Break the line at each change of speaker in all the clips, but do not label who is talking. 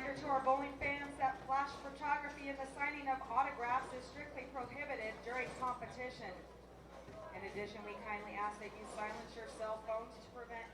Reminder to our bowling fans that flash photography and the signing of autographs is strictly prohibited during competition. In addition, we kindly ask that you silence your cell phones to prevent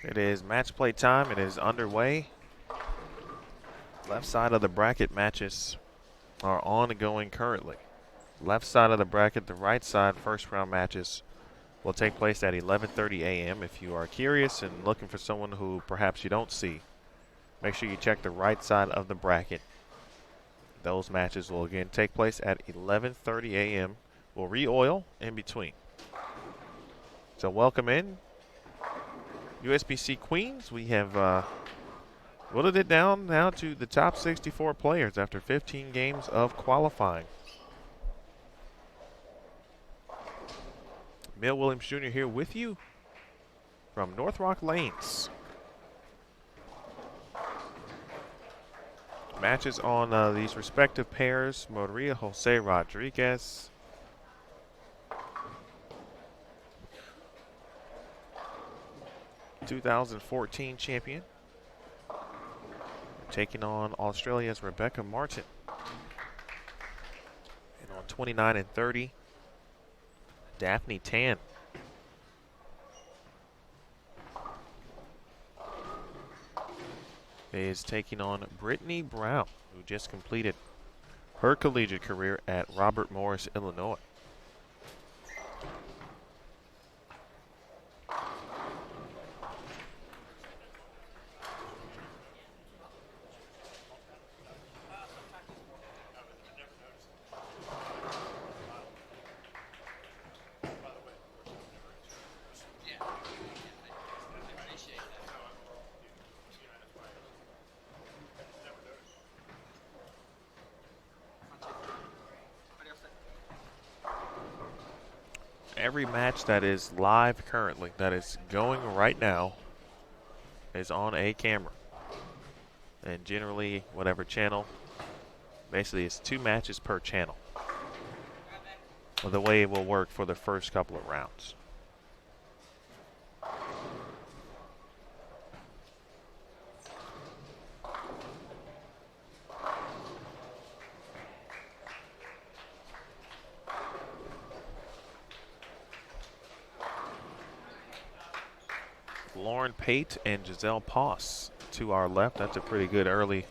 It is match play time. It is underway. Left side of the bracket matches are ongoing currently. Left side of the bracket, the right side first round matches will take place at 11:30 a.m. If you are curious and looking for someone who perhaps you don't see, make sure you check the right side of the bracket. Those matches will again take place at 11:30 a.m. We'll re-oil in between. So welcome in, USBC Queens. We have whittled it down now to the top 64 players after 15 games of qualifying. Bill Williams Jr. here with you from North Rock Lanes. Matches on these respective pairs: Maria Jose Rodriguez, (2014) champion, taking on Australia's Rebecca Martin. And on 29 and 30, Daphne Tan. Is taking on Brittany Brown, who just completed her collegiate career at Robert Morris, Illinois. Every match that is live currently, that is going right now, is on a camera. And generally, whatever channel, basically it's 2 matches per channel. Well, the way it will work for the first couple of rounds. Lauren Pate and Giselle Poss to our left. That's a pretty good early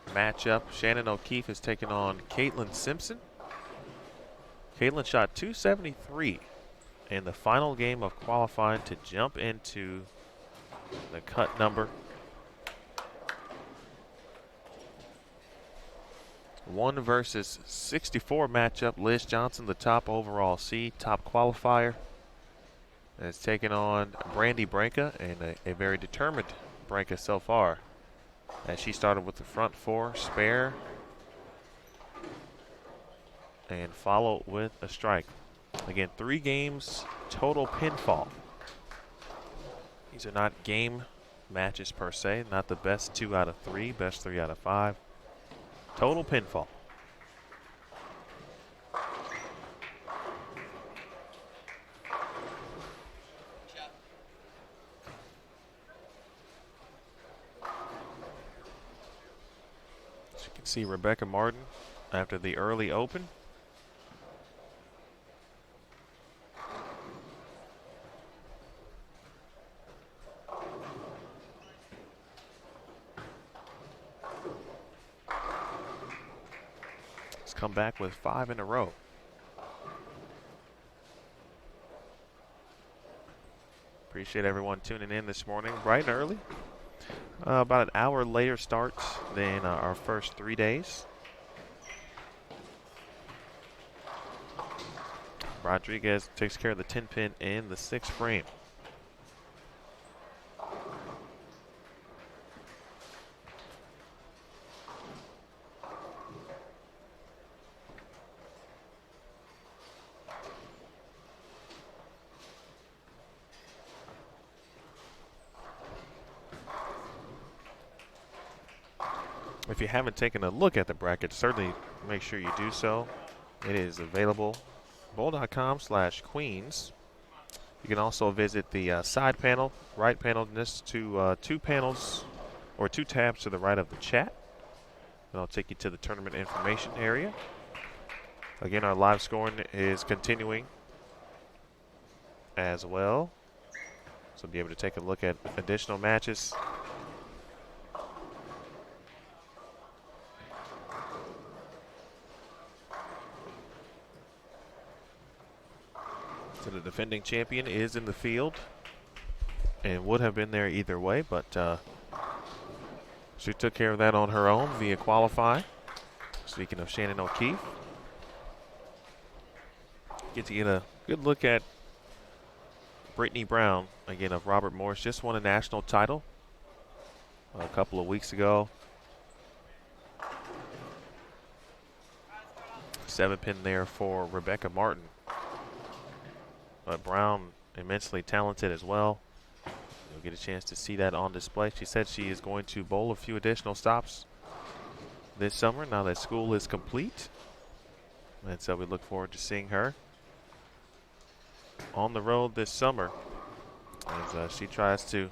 matchup. Shannon O'Keefe is taking on Caitlin Simpson. Caitlin shot 273 in the final game of qualifying to jump into the cut number. 1 versus 64 matchup. Liz Johnson, the top overall seed, top qualifier, is taking on Brandy Branca, and a very determined Branca so far, as she started with the front 4 spare and follow with a strike. Again, 3 games total pinfall. These are not game matches per se, not the best 2 out of 3, best 3 out of 5. Total pinfall. As you can see, Rebecca Martin, after the early open, come back with 5 in a row. Appreciate everyone tuning in this morning, bright and early. About an hour later start than our first 3 days. Rodriguez takes care of the 10 pin and the 6 frame. If you haven't taken a look at the bracket, certainly make sure you do so. It is available, bowl.com/queens. You can also visit the side panel, right panel, this to 2 panels or 2 tabs to the right of the chat. And I'll take you to the tournament information area. Again, our live scoring is continuing as well. So be able to take a look at additional matches. So the defending champion is in the field and would have been there either way, but she took care of that on her own via qualifying. Speaking of Shannon O'Keefe, get to get a good look at Brittany Brown, again of Robert Morris, just won a national title a couple of weeks ago. 7 pin there for Rebecca Martin. But Brown, immensely talented as well. You'll get a chance to see that on display. She said she is going to bowl a few additional stops this summer now that school is complete. And so we look forward to seeing her on the road this summer as she tries to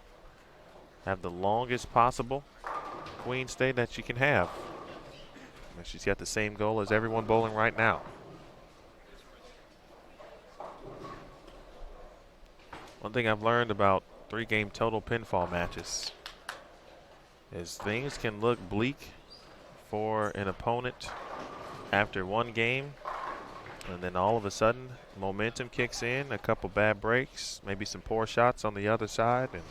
have the longest possible Queen stay that she can have. And she's got the same goal as everyone bowling right now. One thing I've learned about 3-game total pinfall matches is things can look bleak for an opponent after 1 game, and then all of a sudden momentum kicks in, a couple bad breaks, maybe some poor shots on the other side, and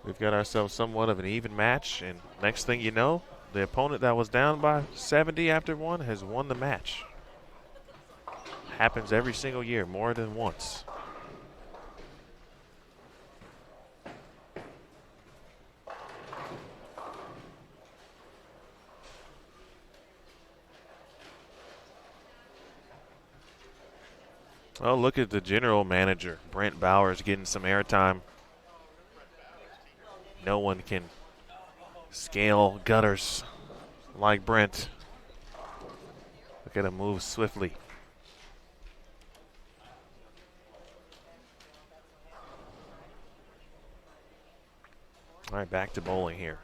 we've got ourselves somewhat of an even match. And next thing you know, the opponent that was down by 70 after 1 has won the match. Happens every single year, more than once. Well, look at the general manager, Brent Bowers, getting some airtime. No one can scale gutters like Brent. Look at him move swiftly. All right, back to bowling here.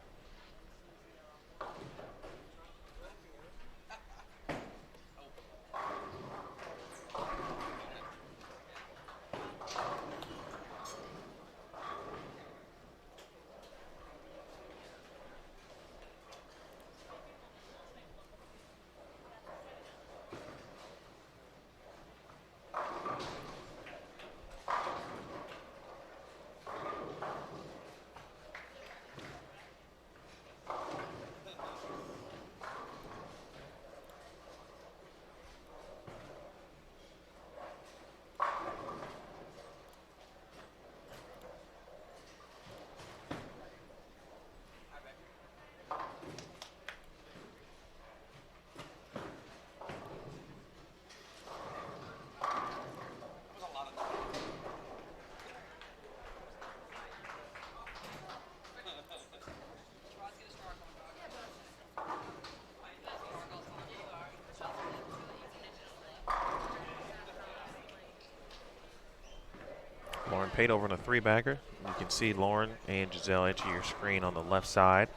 Lauren Pate over on a 3-bagger. You can see Lauren and Giselle enter your screen on the left side.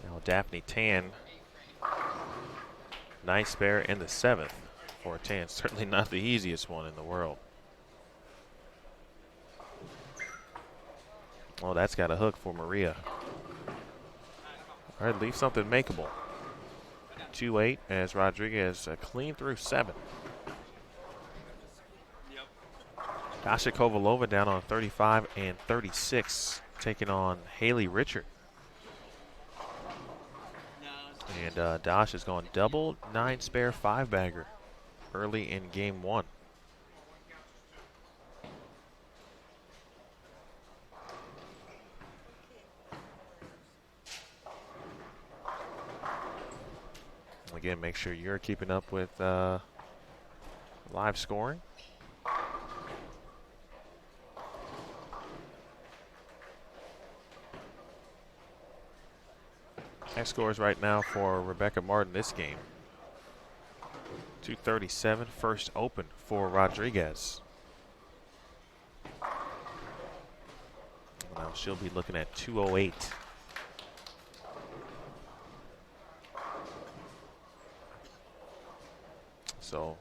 Now Daphne Tan, nice spare in the 7th for a Tan. Certainly not the easiest one in the world. Oh, that's got a hook for Maria. All right, leave something makeable. 32-8 as Rodriguez clean through 7. Dasha Kovalova down on 35 and 36, taking on Haley Richard. And Dash is going double 9 spare 5-bagger early in game 1. Again, make sure you're keeping up with live scoring. High scores right now for Rebecca Martin this game. 237, first open for Rodriguez. Now she'll be looking at 208. So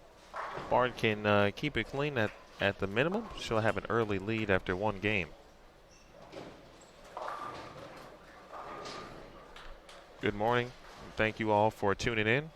Bard can keep it clean at the minimum. She'll have an early lead after one game. Good morning. Thank you all for tuning in.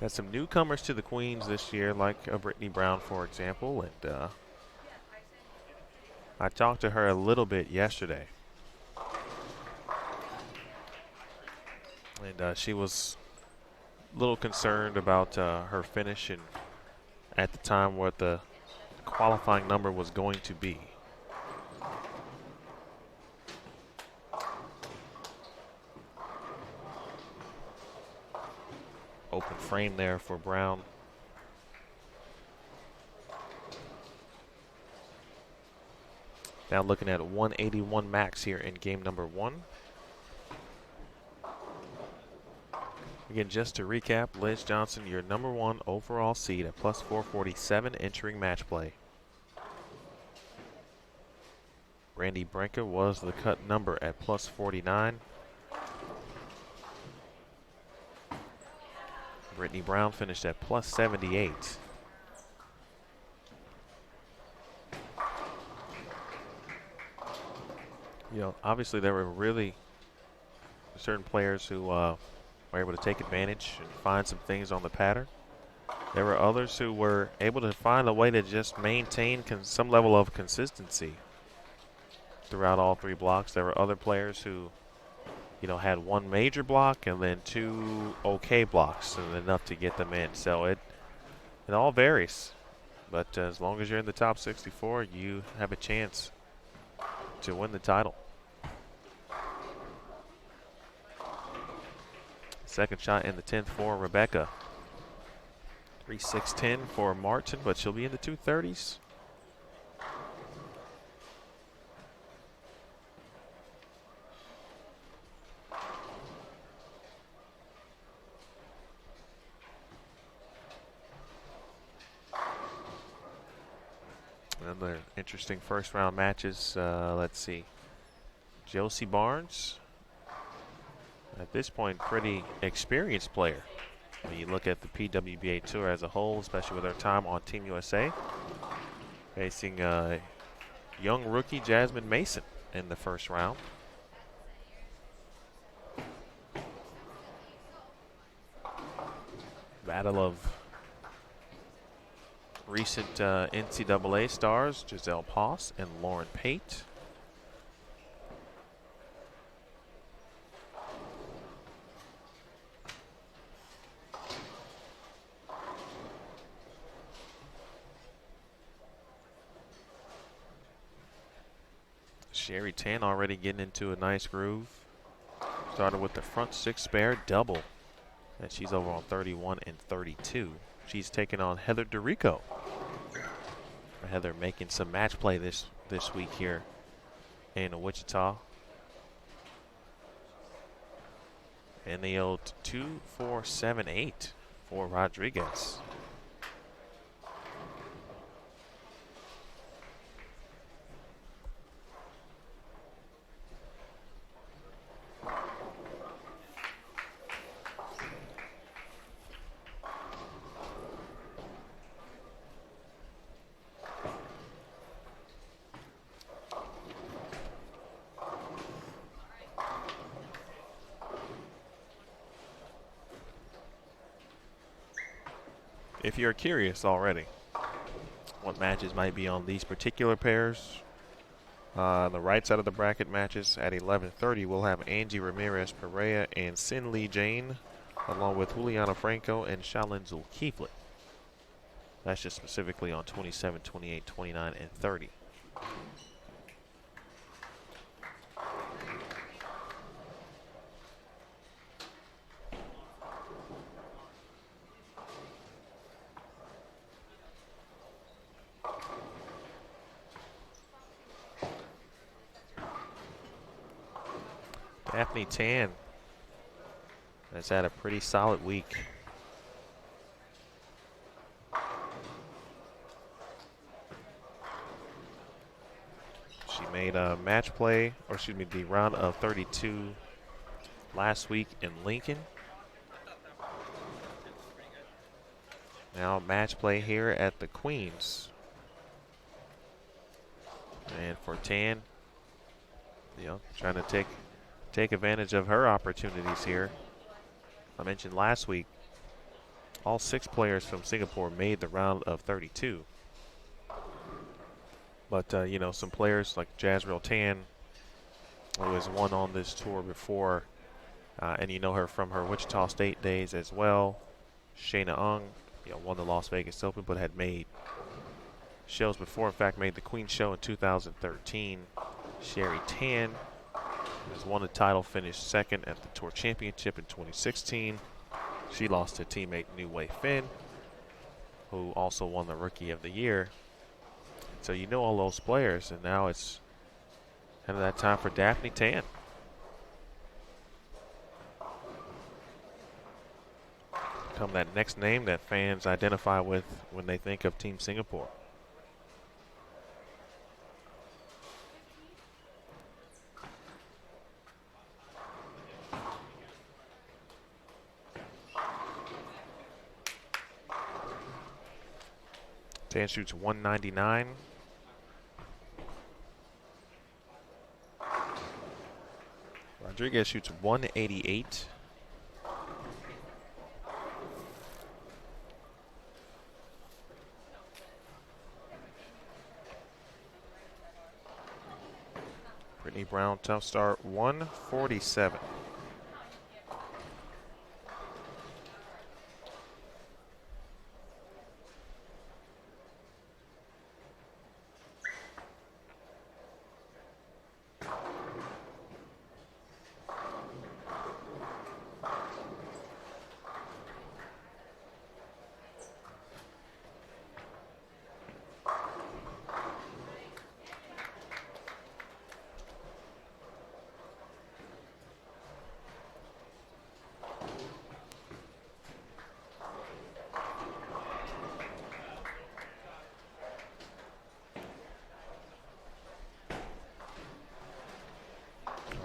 Got some newcomers to the Queens this year, like Brittany Brown, for example, and I talked to her a little bit yesterday, and she was a little concerned about her finish and at the time what the qualifying number was going to be. Open frame there for Brown. Now looking at 181 max here in game number 1. Again, just to recap, Liz Johnson, your number 1 overall seed at plus 447 entering match play. Randy Brinker was the cut number at plus 49. Brittany Brown finished at plus 78. You know, obviously there were really certain players who were able to take advantage and find some things on the pattern. There were others who were able to find a way to just maintain some level of consistency throughout all 3 blocks. There were other players who, you know, had 1 major block and then 2 okay blocks and enough to get them in. So it all varies. But as long as you're in the top 64, you have a chance to win the title. Second shot in the 10th for Rebecca. 3-6-10 for Martin, but she'll be in the 230s. Another interesting first round matches. Let's see. Josie Barnes, at this point, pretty experienced player. When you look at the PWBA Tour as a whole, especially with her time on Team USA, facing young rookie Jasmine Mason in the first round. Battle of recent NCAA stars, Giselle Poss and Lauren Pate. Sherry Tan already getting into a nice groove. Started with the front 6 spare double, and she's over on 31 and 32. She's taking on Heather DeRico. Heather making some match play this week here in Wichita. And the old 2-4-7-8 for Rodriguez. if you're curious already what matches might be on these particular pairs, on the right side of the bracket matches at 11:30, we'll have Angie Ramirez Perea and Sin Lee Jane, along with Juliana Franco and Shaolin Zulkifli. That's just specifically on 27, 28, 29, and 30. Daphne Tan has had a pretty solid week. She made a match play, or excuse me, the round of 32 last week in Lincoln. Now match play here at the Queens. And for Tan, trying to take advantage of her opportunities here. I mentioned last week, all 6 players from Singapore made the round of 32. But, some players like Jazrael Tan, who has won on this tour before, and you know her from her Wichita State days as well. Shayna Ung, won the Las Vegas Open, but had made shows before. In fact, made the Queen Show in 2013. Sherry Tan has won the title, finished second at the Tour Championship in 2016. She lost to teammate Nu Wei Finn, who also won the Rookie of the Year. So you know all those players, and now it's kind of that time for Daphne Tan. Become that next name that fans identify with when they think of Team Singapore. Tan shoots 199. Rodriguez shoots 188. Brittany Brown, tough start, 147.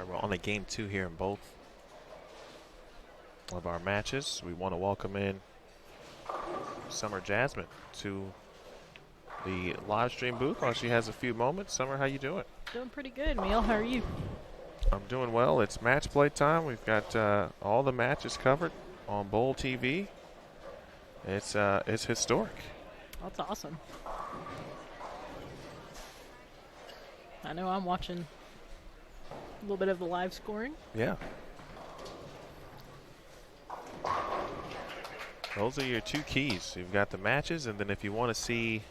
We're on a game 2 here in both of our matches. We want to welcome in Summer Jasmine to the live stream booth while she has a few moments. Summer, how you doing?
Doing pretty good, Neil. How are you?
I'm doing well. It's match play time. We've got all the matches covered on Bowl TV. It's historic.
That's awesome. I know I'm watching a little bit of the live scoring.
Yeah. Those are your 2 keys. You've got the matches, and then if you want to see,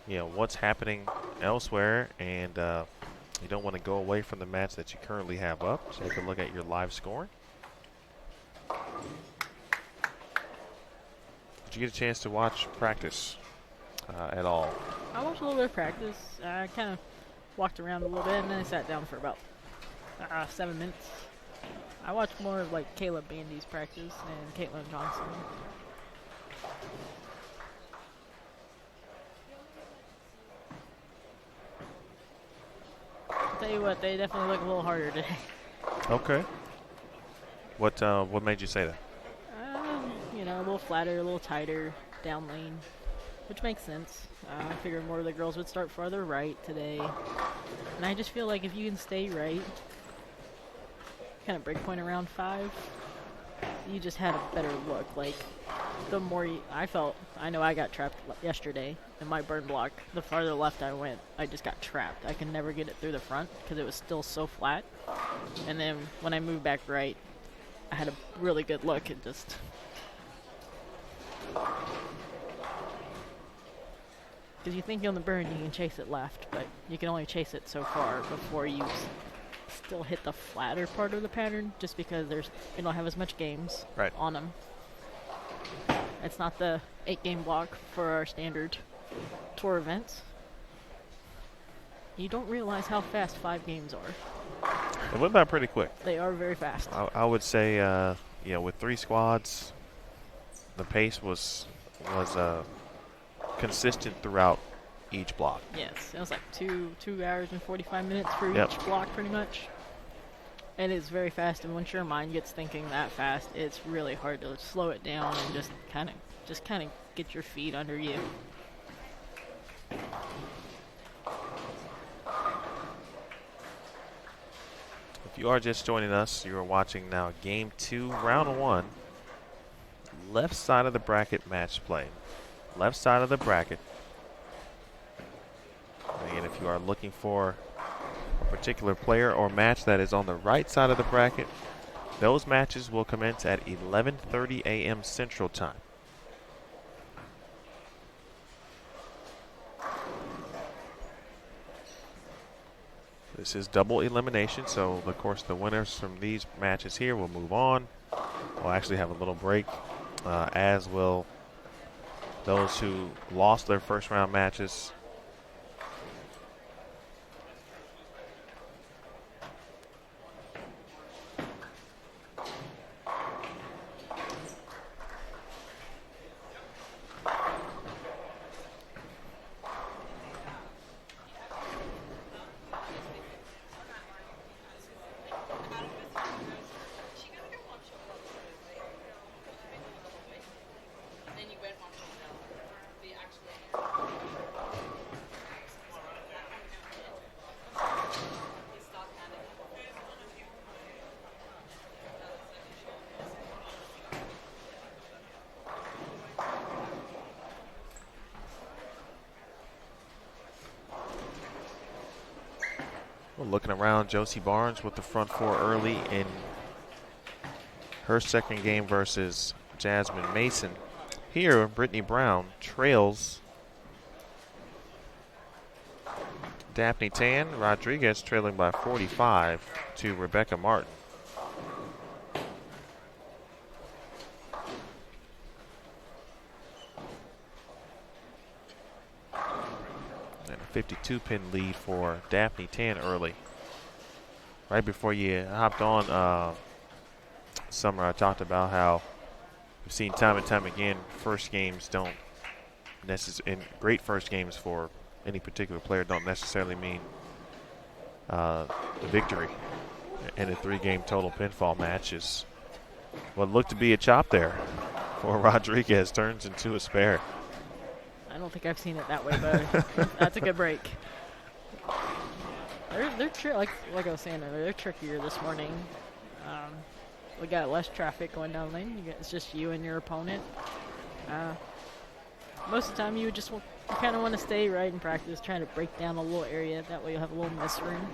what's happening elsewhere, and you don't want to go away from the match that you currently have up, so take a look at your live scoring. Did you get a chance to watch practice at all?
I watched a little bit of practice. I kind of walked around a little bit, and then I sat down for about 7 minutes. I watched more of like Caleb Bandy's practice and Caitlin Johnson. I'll tell you what, they definitely look a little harder today.
Okay. What made you say that?
A little flatter, a little tighter, down lane, which makes sense. I figured more of the girls would start farther right today. And I just feel like if you can stay right, kind of break point around 5, you just had a better look. Like, the more I know I got trapped yesterday in my burn block. The farther left I went, I just got trapped. I could never get it through the front because it was still so flat. And then when I moved back right, I had a really good look and just. Because you think on the burn you can chase it left, but you can only chase it so far before you still hit the flatter part of the pattern, just because you don't have as much games on them. It's not the 8-game block for our standard tour events. You don't realize how fast 5 games are.
It went by pretty quick.
They are very fast.
I would say, with 3 squads, the pace was consistent throughout each block.
Yes, it was like 2 hours and 45 minutes for each block, pretty much. And it's very fast, and once your mind gets thinking that fast, it's really hard to slow it down and just kind of get your feet under you.
If you are just joining us, you are watching now Game 2, Round 1, left side of the bracket match play. Left side of the bracket. Again, if you are looking for a particular player or match that is on the right side of the bracket, those matches will commence at 11:30 a.m. Central Time. This is double elimination, so of course the winners from these matches here will move on. We'll actually have a little break, as will those who lost their first round matches. Well, looking around, Josie Barnes with the front 4 early in her second game versus Jasmine Mason. Here, Brittany Brown trails Daphne Tan. Rodriguez trailing by 45 to Rebecca Martin. And a 52-pin lead for Daphne Tan early. Right before you hopped on, Summer, I talked about how we've seen time and time again, first games don't necessarily, great first games for any particular player don't necessarily mean the victory. And a 3-game total pinfall match is what looked to be a chop there for Rodriguez turns into a spare.
I don't think I've seen it that way, but that's a good break. They're like I was saying earlier, they're trickier this morning. We got less traffic going down lane. It's just you and your opponent. Most of the time, you kind of want to stay right in practice, trying to break down a little area. That way, you'll have a little miss room.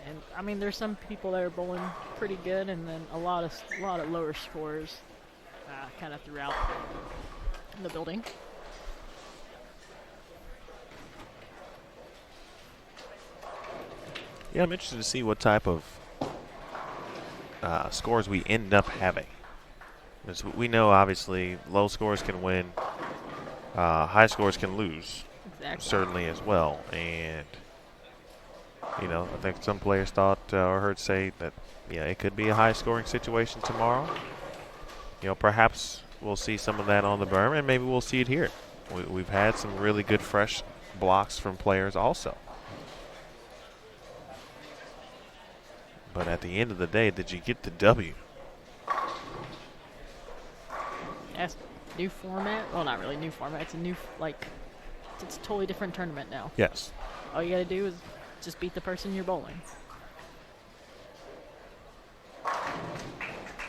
And I mean, there's some people that are bowling pretty good, and then a lot of lower scores, kind of throughout the building.
Yeah, I'm interested to see what type of scores we end up having. Because we know, obviously, low scores can win, high scores can lose, certainly as well. And, I think some players thought or heard say that, it could be a high-scoring situation tomorrow. Perhaps we'll see some of that on the berm, and maybe we'll see it here. We've had some really good fresh blocks from players also. But at the end of the day, did you get the W?
Yes, new format. Well, not really new format. It's a new, it's a totally different tournament now.
Yes.
All you got to do is just beat the person you're bowling.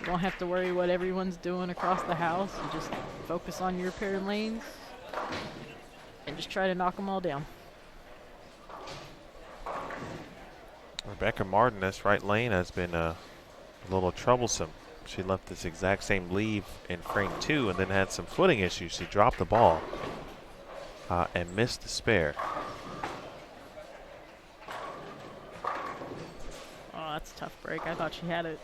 You don't have to worry what everyone's doing across the house. You just focus on your pair of lanes and just try to knock them all down.
Rebecca Martin, this right lane has been a little troublesome. She left this exact same leave in frame 2 and then had some footing issues. She dropped the ball and missed the spare.
Oh, that's a tough break. I thought she had it.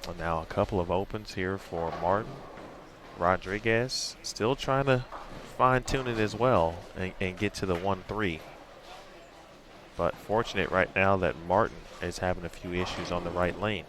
And now a couple of opens here for Martin. Rodriguez still trying to fine-tune it as well and get to the 1-3. But fortunate right now that Martin is having a few issues on the right lane.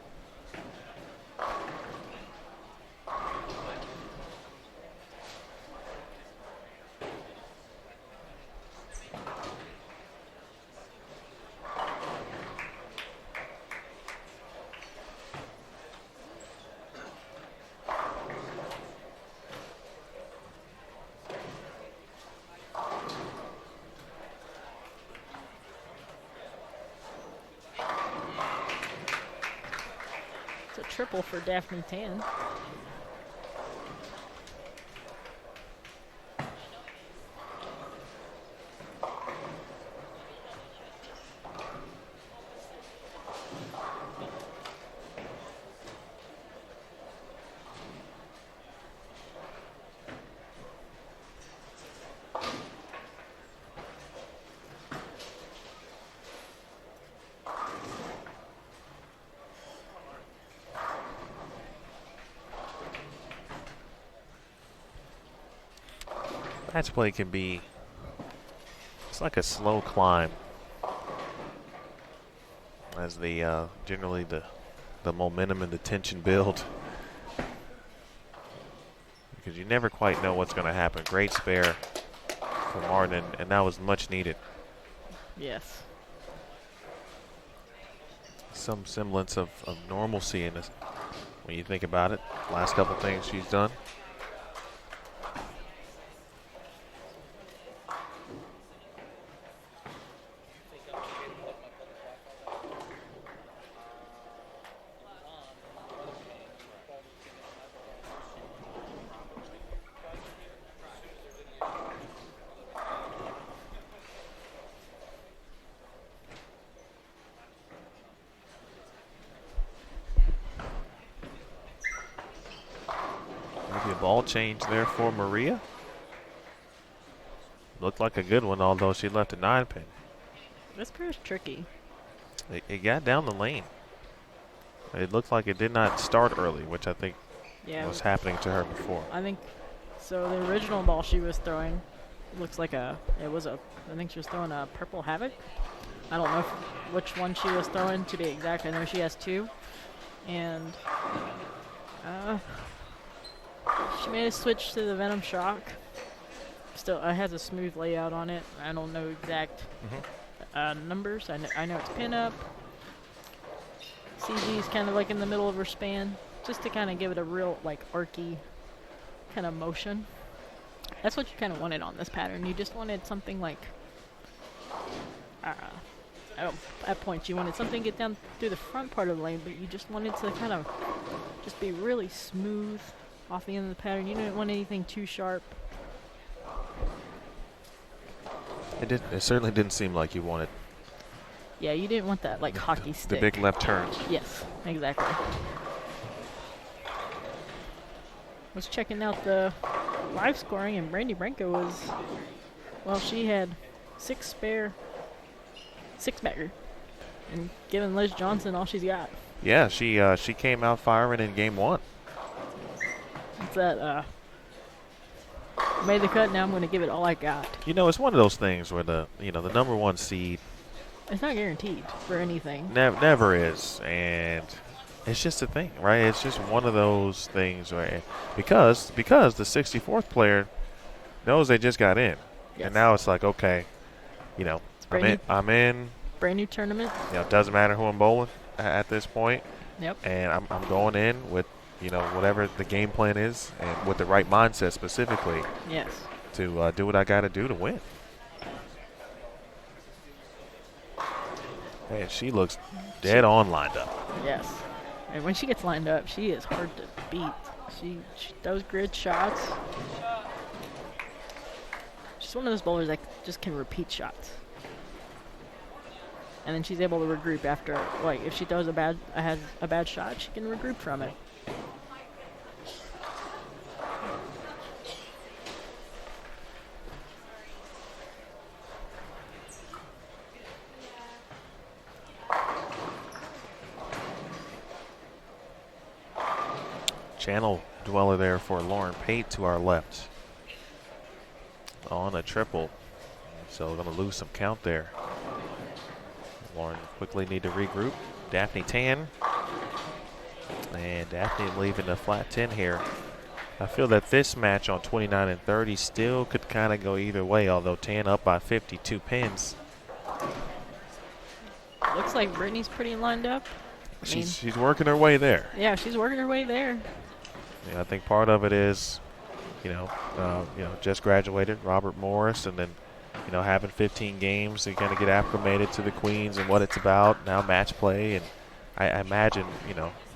Triple for Daphne Tan.
Match play can be, it's like a slow climb as the generally the momentum and the tension build, because you never quite know what's going to happen. Great spare for Martin, and that was much needed.
Yes.
Some semblance of normalcy in this when you think about it. Last couple things she's done. Ball change there for Maria. Looked like a good one, although she left a 9-pin.
This pair is tricky.
It got down the lane. It looked like it did not start early, which I think was happening to her before.
I think so. The original ball she was throwing looks like I think she was throwing a Purple Havoc. I don't know which one she was throwing to be exact. I know she has 2. And she made a switch to the Venom Shock. Still, it has a smooth layout on it. I don't know exact numbers. I know it's pin up. CG is kind of like in the middle of her span, just to kind of give it a real like arky kind of motion. That's what you kind of wanted on this pattern. You just wanted something like, at points you wanted something to get down through the front part of the lane, but you just wanted to kind of just be really smooth off the end of the pattern. You didn't want anything too sharp.
It certainly didn't seem like you wanted.
Yeah, you didn't want that like hockey stick.
The big left turn.
Yes, exactly. Was checking out the live scoring, and Brandy Branco was, well, she had 6 bagger, and giving Liz Johnson all she's got.
Yeah, she came out firing in game 1.
It's that made the cut. Now I'm going to give it all I got.
You know, it's one of those things where the number 1 seed.
It's not guaranteed for anything.
Never is, and it's just a thing, right? It's just one of those things where because the 64th player knows they just got in, and now it's like, okay, I'm in.
Brand new tournament.
It doesn't matter who I'm bowling at this point.
Yep.
And I'm going in with whatever the game plan is, and with the right mindset specifically.
Yes.
To do what I got to do to win. And she looks dead on lined up.
Yes. And when she gets lined up, she is hard to beat. She those grid shots. She's one of those bowlers that just can repeat shots. And then she's able to regroup after, like, if she throws a bad shot, she can regroup from it.
Channel dweller there for Lauren Pate to our left. On a triple. So going to lose some count there. Lauren quickly need to regroup. Daphne Tan. And Daphne leaving the flat 10 here. I feel that this match on 29 and 30 still could kind of go either way, although Tan up by 52 pins.
Looks like Brittany's pretty lined up.
She's working her way there.
Yeah, she's working her way there.
Yeah, I think part of it is, just graduated, Robert Morris, and then, having 15 games to kind of get acclimated to the Queens and what it's about. Now match play, and I imagine,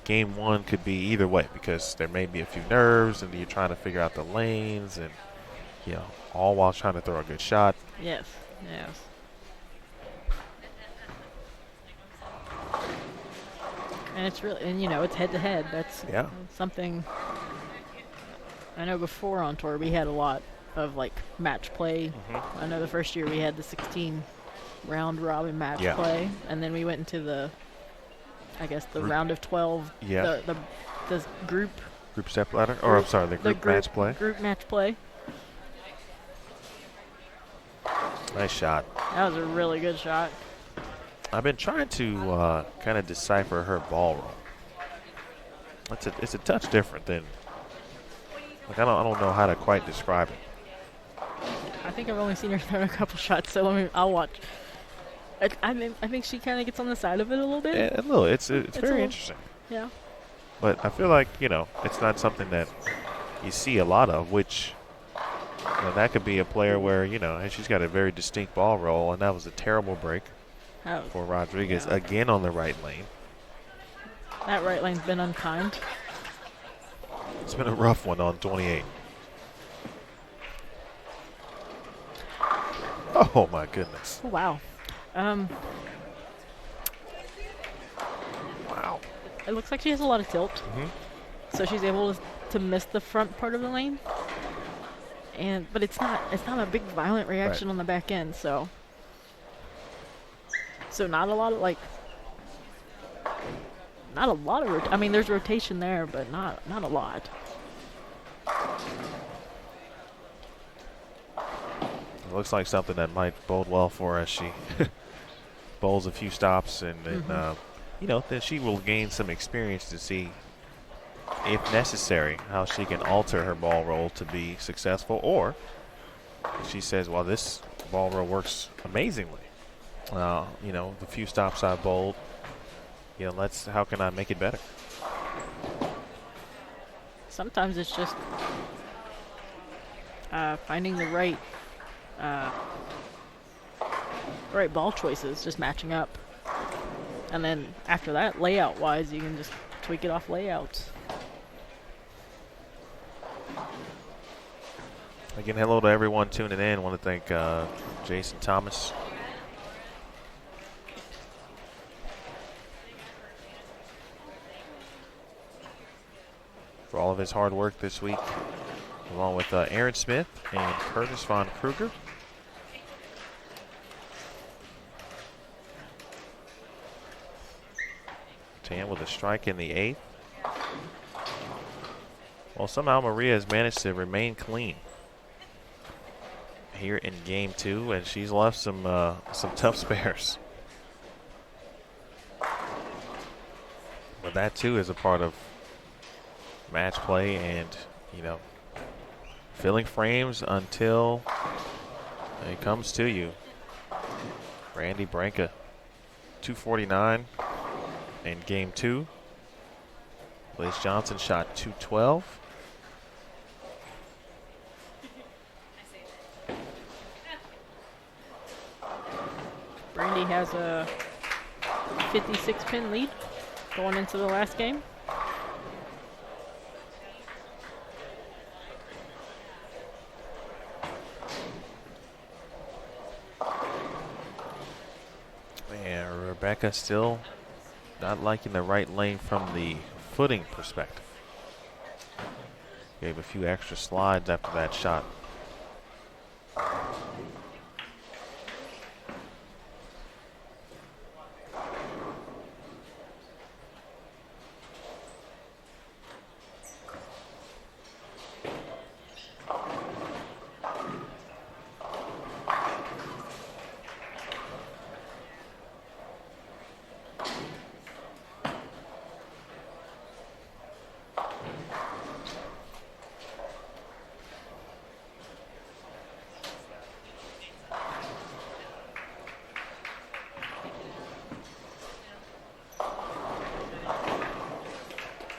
game one could be either way because there may be a few nerves, and you're trying to figure out the lanes, and all while trying to throw a good shot.
Yes. And it's really, it's head to head. That's something. I know before on tour we had a lot of like match play. I know the first year we had the 16 round robin match play, and then we went into the round of 12.
Yeah.
The group
step ladder, or I'm sorry, the group match play.
Group match play.
Nice shot.
That was a really good shot.
I've been trying to kind of decipher her ball roll. It's a touch different than, like, I don't know how to quite describe it.
I think I've only seen her throw a couple shots, so I'll watch. I think she kind of gets on the side of it a little bit.
Yeah, a little. It's very interesting.
Yeah.
But I feel like it's not something that you see a lot of, which that could be a player where she's got a very distinct ball roll, and that was a terrible break. For Rodriguez again on the right lane.
That right lane's been unkind.
It's been a rough one on 28. Oh my goodness.
Oh, wow.
Wow.
It looks like she has a lot of tilt. So she's able to miss the front part of the lane. But it's not a big violent reaction on the back end, so not a lot of there's rotation there, but not a lot.
It looks like something that might bode well for her as she bowls a few stops, and then she will gain some experience to see, if necessary, how she can alter her ball roll to be successful, or if she says, well, this ball roll works amazingly. The few stops I bowled, how can I make it better?
Sometimes it's just finding the right ball choices, just matching up. And then after that, layout-wise, you can just tweak it off layouts.
Again, hello to everyone tuning in. I want to thank Jason Thomas. For all of his hard work this week, along with Aaron Smith and Curtis Von Kruger. Tan with a strike in the 8th. Well, somehow Maria has managed to remain clean here in game 2, and she's left some tough spares. But that too is a part of match play, and filling frames until it comes to you. Randy Branca, 249 in game 2. Liz Johnson shot 212.
Brandy has a 56 pin lead. Going into the last game.
And Rebecca still not liking the right lane from the footing perspective. Gave a few extra slides after that shot.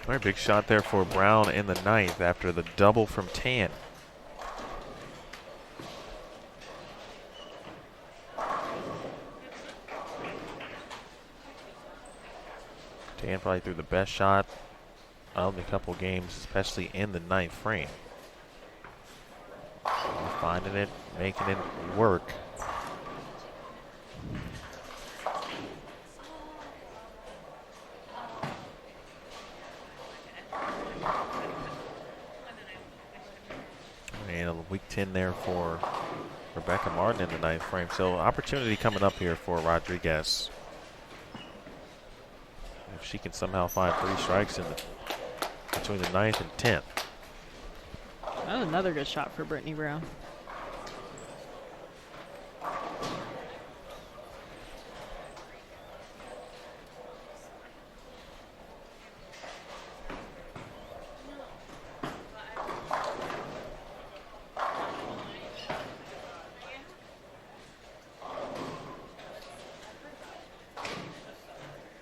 Very big shot there for Brown in the ninth after the double from Tan. Tan probably threw the best shot of the couple games, especially in the ninth frame. Finding it, making it work. And a weak 10 there for Rebecca Martin in the ninth frame. So opportunity coming up here for Rodriguez. If she can somehow find 3 strikes between the ninth and 10th.
That was another good shot for Brittany Brown.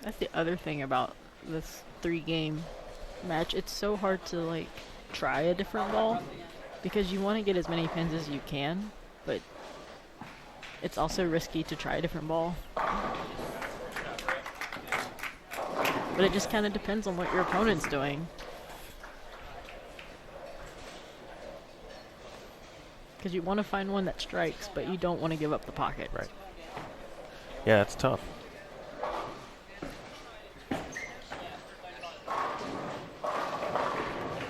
That's the other thing about this 3-game match. It's so hard to like try a different ball because you want to get as many pins as you can, but it's also risky to try a different ball. But it just kind of depends on what your opponent's doing. Because you want to find one that strikes, but you don't want to give up the pocket.
Right. Yeah, it's tough.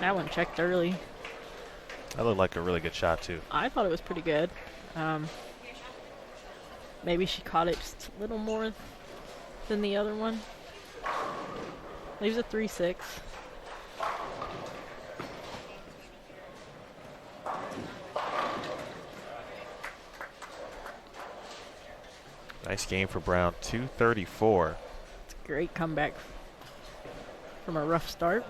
That one checked early.
That looked like a really good shot, too.
I thought it was pretty good. Maybe she caught it just a little more than the other one. Leaves a 3-6.
Nice game for Brown, 234.
It's a great comeback from a rough start.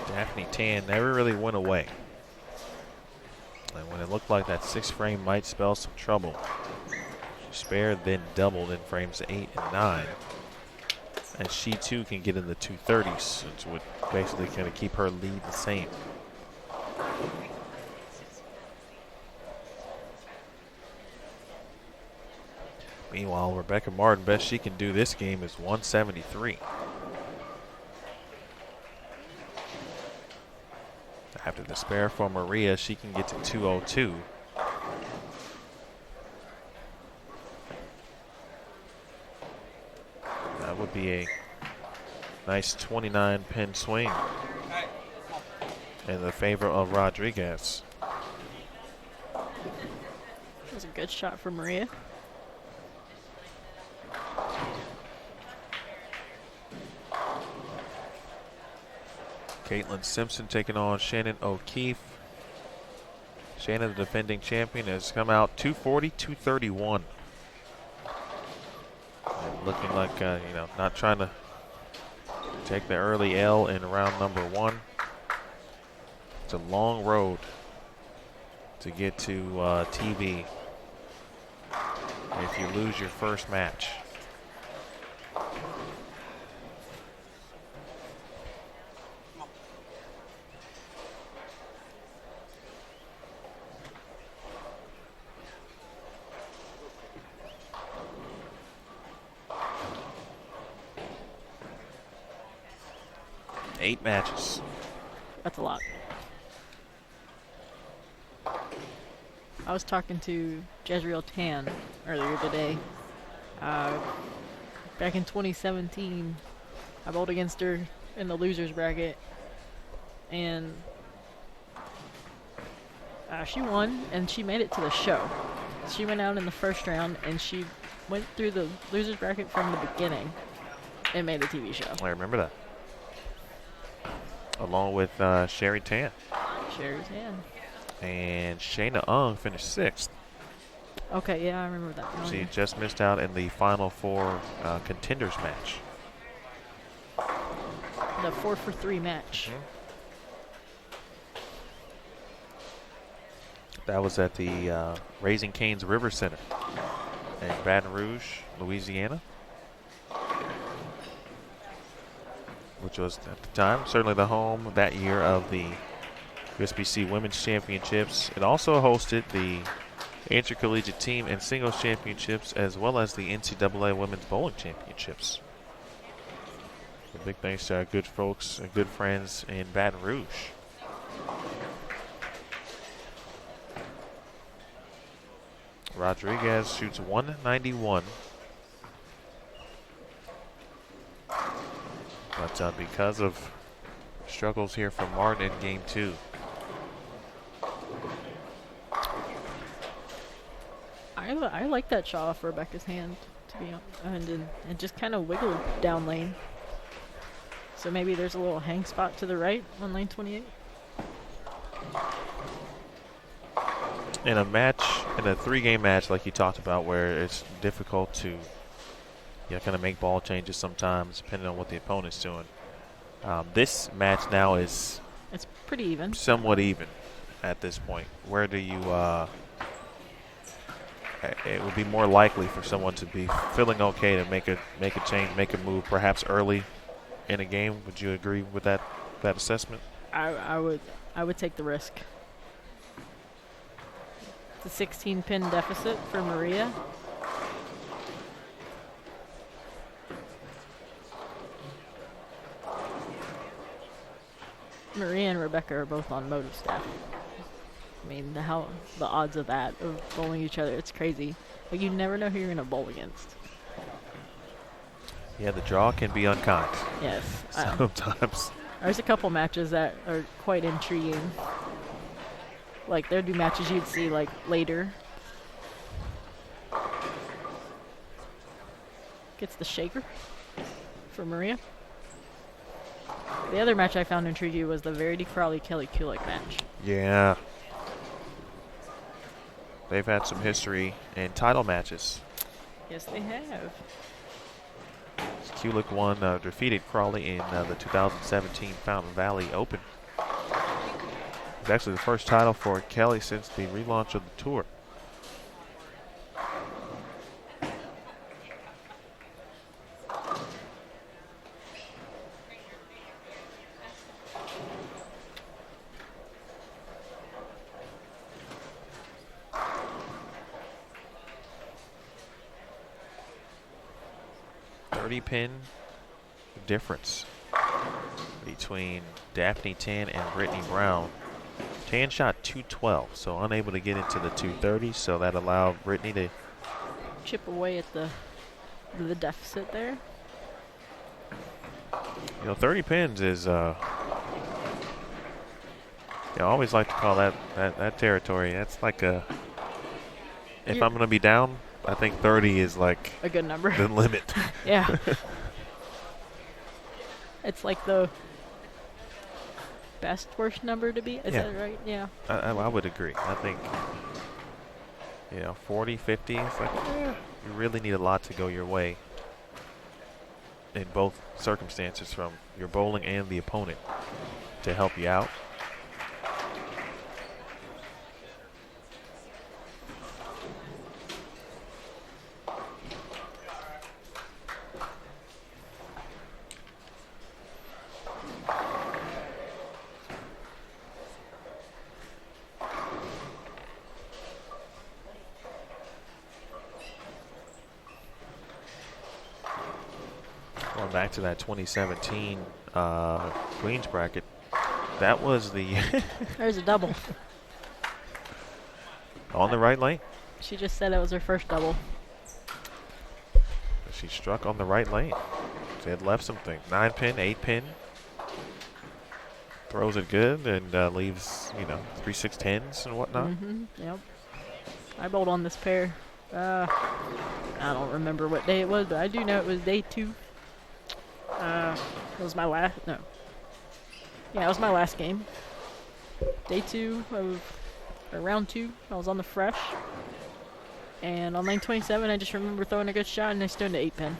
Daphne Tan never really went away. And when it looked like that 6th frame might spell some trouble, she spared, then doubled in frames 8 and 9. And she too can get in the 230s, which would basically kind of keep her lead the same. Meanwhile, Rebecca Martin, best she can do this game is 173. After the spare for Maria, she can get to 202. That would be a nice 29-pin swing in the favor of Rodriguez.
That was a good shot for Maria.
Caitlin Simpson taking on Shannon O'Keefe. Shannon, the defending champion, has come out 240, 231. And looking like, not trying to take the early L in round number 1. It's a long road to get to TV if you lose your first match. 8 matches.
That's a lot. I was talking to Jezreel Tan earlier today. Back in 2017, I bowled against her in the losers bracket, and she won, and she made it to the show. She went out in the first round, and she went through the losers bracket from the beginning and made a TV show.
I remember that. Along with Sherry Tan.
Sherry Tan.
And Shayna Ung finished 6th.
Okay, yeah, I remember that. Oh,
She
yeah.
just missed out in the Final Four contenders match.
The 4-for-3 match.
That was at the Raising Cane's River Center in Baton Rouge, Louisiana. Which was, at the time, certainly the home that year of the USBC Women's Championships. It also hosted the Intercollegiate Team and Singles Championships, as well as the NCAA Women's Bowling Championships. So big thanks to our good folks and good friends in Baton Rouge. Rodriguez shoots 191. But because of struggles here from Martin in game 2.
I like that shot off Rebecca's hand, to be honest, and just kind of wiggled down lane. So maybe there's a little hang spot to the right on lane 28.
In a match, in a 3-game match like you talked about, where it's difficult to kind of make ball changes sometimes depending on what the opponent's doing. This match now is
it's pretty even,
somewhat even at this point. Where do you it would be more likely for someone to be feeling okay to make a change, make a move perhaps early in a game? Would you agree with that assessment?
I would take the risk. It's a 16-pin deficit for Maria. Maria and Rebecca are both on motive staff. I mean, the odds of that, of bowling each other, it's crazy. Like, you never know who you're going to bowl against.
Yeah, the draw can be unkind.
Yes.
Sometimes.
There's a couple matches that are quite intriguing. Like, there'd be matches you'd see, like, later. Gets the shaker for Maria. The other match I found intriguing was the Verity Crowley-Kelly Kulik match.
Yeah. They've had some history in title matches.
Yes, they have.
Kulik won, defeated Crawley in the 2017 Fountain Valley Open. It's actually the first title for Kelly since the relaunch of the tour. Pin difference between Daphne Tan and Brittany Brown. Tan shot 212, so unable to get into the 230, so that allowed Brittany to
chip away at the deficit there.
30 pins is I always like to call that territory. That's like if I'm going to be down, I think 30 is like
a good number.
The limit.
Yeah. It's like the best worst number to be. Is that right? Yeah.
I would agree. I think 40, 50, it's like you really need a lot to go your way in both circumstances, from your bowling and the opponent, to help you out. Going back to that 2017 Queens bracket, that was the
There's a double.
on the right lane.
She just said it was her first double.
She struck on the right lane. She had left some things. 9-pin, 8-pin. Throws it good and leaves, 3-6-10s and whatnot.
Yep. I bowled on this pair. I don't remember what day it was, but I do know it was day 2. It was my last. No. Yeah, it was my last game. Day 2 or round 2. I was on the fresh. And on lane 27, I just remember throwing a good shot and I stoned to 8-pin.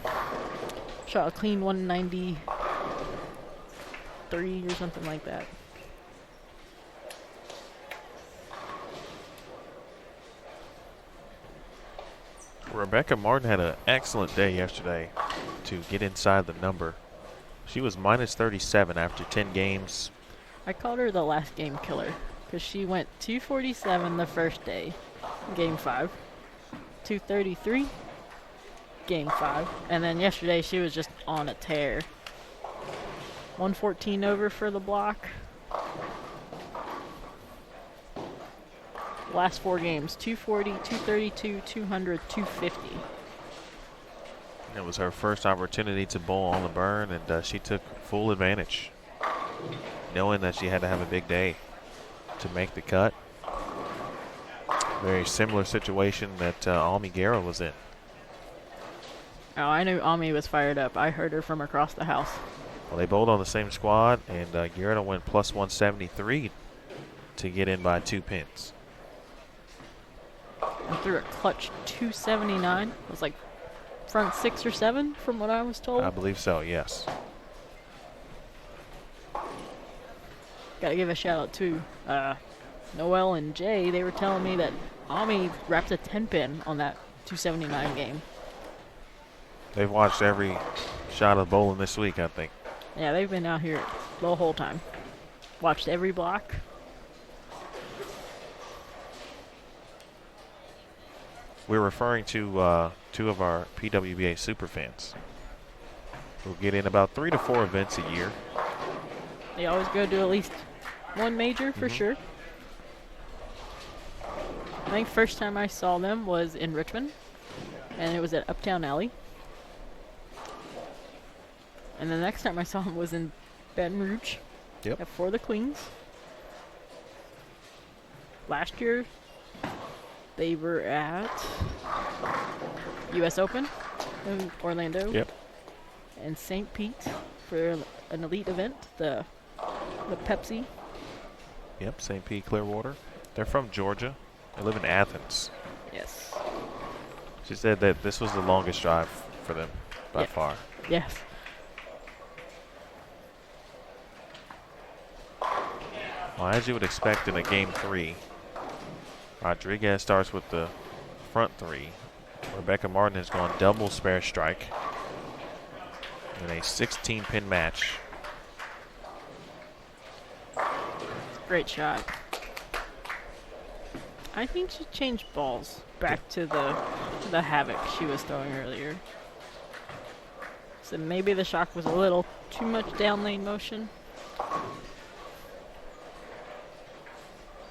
Shot a clean 193 or something like that.
Rebecca Martin had an excellent day yesterday to get inside the number. She was minus 37 after 10 games.
I called her the last game killer because she went 247 the first day, game 5, 233, game 5, and then yesterday she was just on a tear. 114 over for the block. Last 4 games, 240, 232, 200, 250.
It was her first opportunity to bowl on the burn, and she took full advantage, knowing that she had to have a big day to make the cut. Very similar situation that Almi Guerra was in.
Oh, I knew Ami was fired up. I heard her from across the house.
Well, they bowled on the same squad, and Guerra went plus 173 to get in by 2 pins.
And threw a clutch 279. It was like front 6 or 7 from what I was told.
I believe so, yes.
Gotta give a shout out to Noel and Jay. They were telling me that Ami wrapped a 10-pin on that 279 game.
They've watched every shot of bowling this week, I think.
Yeah, they've been out here the whole time. Watched every block.
We're referring to 2 of our PWBA superfans who get in about 3 to 4 events a year.
They always go to at least one major for sure. I think first time I saw them was in Richmond, and it was at Uptown Alley. And the next time I saw them was in Baton Rouge for the Queens. Last year, they were at US Open in Orlando and St. Pete for an elite event, the Pepsi.
Yep, St. Pete Clearwater. They're from Georgia. They live in Athens.
Yes.
She said that this was the longest drive for them by far.
Yes.
Well, as you would expect in a game 3, Rodriguez starts with the front 3. Rebecca Martin has gone double spare strike in a 16-pin match.
Great shot. I think she changed balls back to the Havoc she was throwing earlier. So maybe the shock was a little too much down lane motion.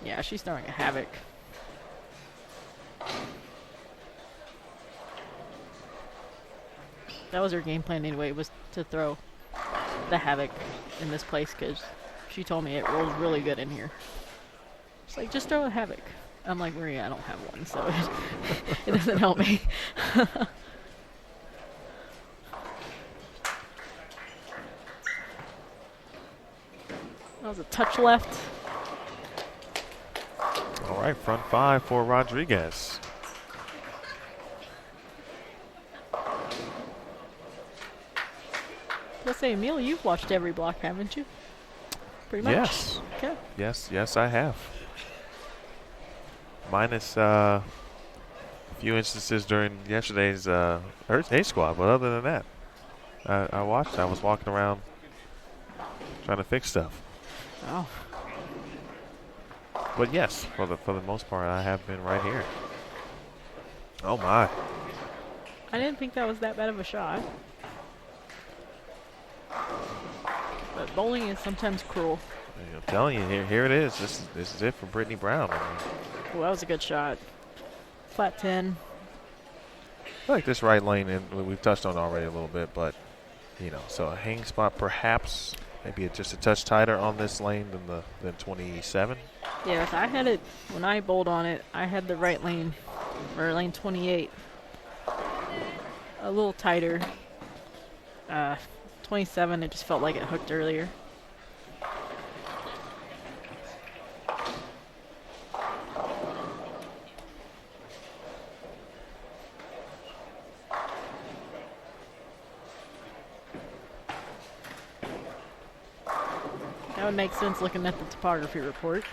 Yeah, she's throwing a Havoc. That was her game plan anyway, was to throw the Havoc in this place because she told me it rolls really good in here. She's like, just throw a Havoc. I'm like, Maria, I don't have one, so it doesn't help me. That was a touch left.
All right, front 5 for Rodriguez.
Let's say, Emil, you've watched every block, haven't you? Pretty much.
Yes.
Okay.
Yes, I have. Minus a few instances during yesterday's A squad, but other than that, I watched. I was walking around trying to fix stuff.
Oh.
But yes, for the most part, I have been right here. Oh my!
I didn't think that was that bad of a shot. Bowling is sometimes cruel.
I'm telling you, here it is. This is it for Brittany Brown. I mean,
Well, that was a good shot. Flat 10.
I feel like this right lane, and we've touched on it already a little bit, but, you know, so a hang spot perhaps maybe just a touch tighter on this lane than 27.
Yeah, if I had it, when I bowled on it, I had the right lane, or lane 28, a little tighter. 27, it just felt like it hooked earlier. That would make sense looking at the topography report.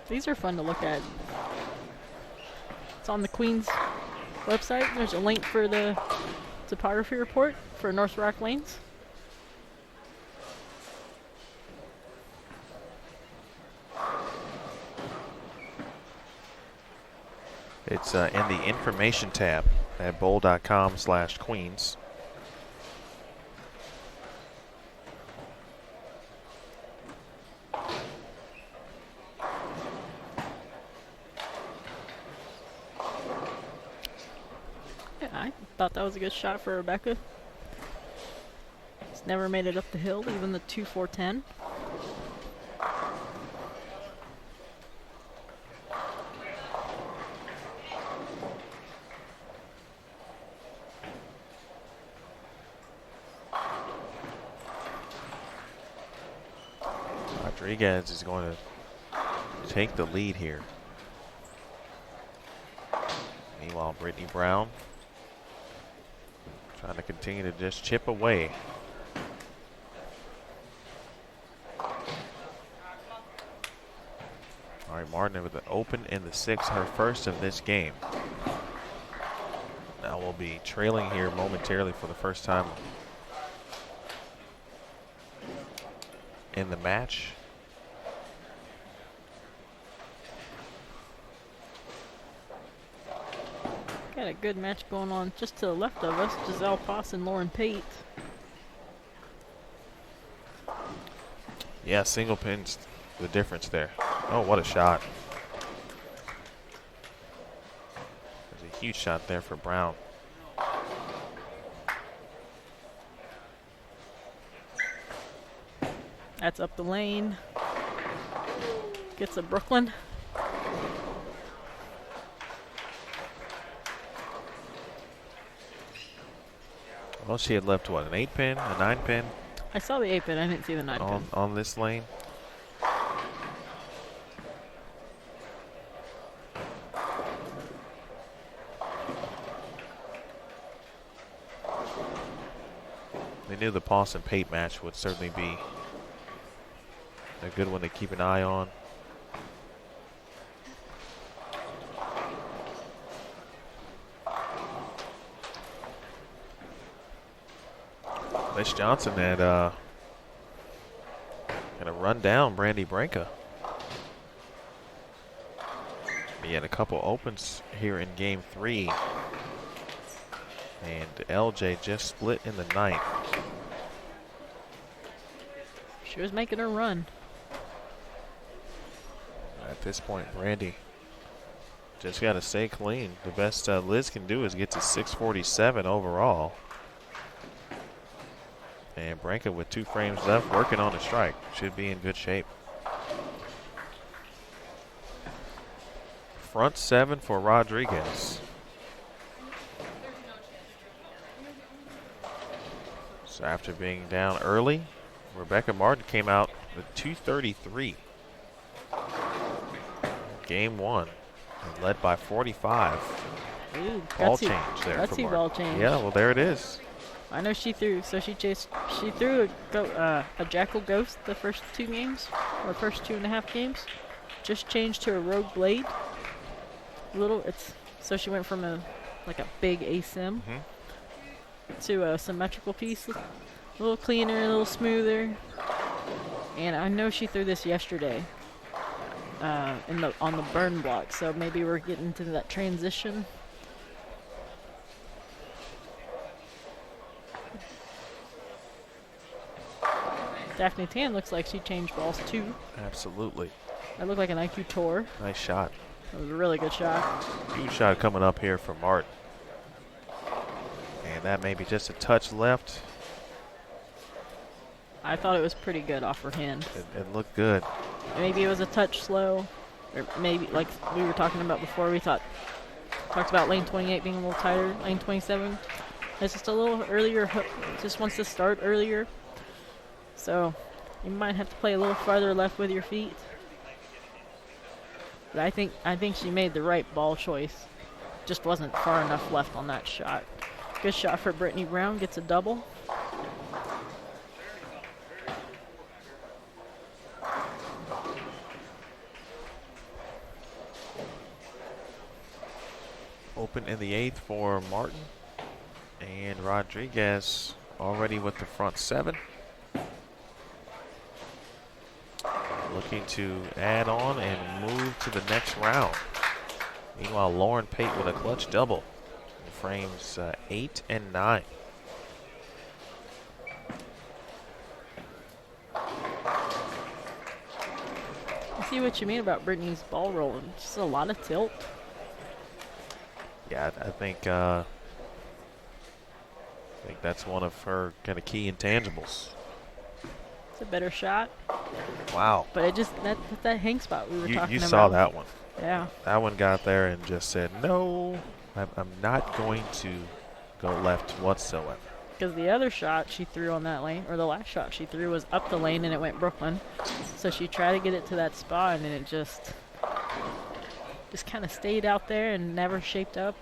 These are fun to look at. It's on the Queen's website. There's a link for the topography report for North Rock lanes.
It's in the information tab at bowl.com/Queens.
Yeah, I thought that was a good shot for Rebecca. It's never made it up the hill, even the 2-4-10.
Rodriguez is going to take the lead here. Meanwhile, Brittany Brown trying to continue to just chip away. All right, Martin with the open in the 6th, her first of this game. Now we'll be trailing here momentarily for the first time in the match.
Got a good match going on just to the left of us. Giselle Poss and Lauren Pate.
Yeah, single pins the difference there. Oh, what a shot. There's a huge shot there for Brown.
That's up the lane. Gets a Brooklyn.
Well, she had left, what, an 8-pin, a 9-pin?
I saw the 8-pin, I didn't see the 9-pin.
On this lane. They knew the Poss and Pate match would certainly be a good one to keep an eye on. Lish Johnson had gonna run down Brandy Branca. He had a couple opens here in game 3. And LJ just split in the 9th.
She was making her run.
At this point, Brandy just got to stay clean. The best Liz can do is get to 647 overall. And Branca with 2 frames left, working on a strike. Should be in good shape. Front 7 for Rodriguez. So after being down early, Rebecca Martin came out with 233. Game 1, and led by 45.
Ooh,
Ball
gutsy,
change there for
gutsy
Martin.
ball change.
Yeah, well, there it is.
I know she threw, so she threw a Jackal Ghost the first 2 games, or first 2.5 games. Just changed to a Rogue Blade. So she went from a big ASIM to a symmetrical piece, a little cleaner, a little smoother. And I know she threw this yesterday, on the burn block. So maybe we're getting into that transition. Daphne Tan looks like she changed balls too.
Absolutely.
That looked like an IQ tour.
Nice shot.
That was a really good shot.
Huge shot coming up here from Martin. And that may be just a touch left.
I thought it was pretty good off her hand.
It looked good.
Maybe it was a touch slow. Or maybe, like we were talking about before, we talked about lane 28 being a little tighter. Lane 27 is just a little earlier. Just wants to start earlier. So you might have to play a little farther left with your feet. But I think she made the right ball choice. Just wasn't far enough left on that shot. Good shot for Brittany Brown. Gets a double.
Open in the 8th for Martin. And Rodriguez already with the front 7. Looking to add on and move to the next round. Meanwhile, Lauren Pate with a clutch double in frames 8 and 9.
I see what you mean about Brittany's ball rolling. Just a lot of tilt.
Yeah, I think that's one of her kind of key intangibles.
It's a better shot.
Wow.
But it just that hang spot we were talking about.
You saw that one.
Yeah.
That one got there and just said, no, I'm not going to go left whatsoever.
Because the other shot she threw on that lane, or the last shot she threw, was up the lane and it went Brooklyn. So she tried to get it to that spot and then it just kind of stayed out there and never shaped up.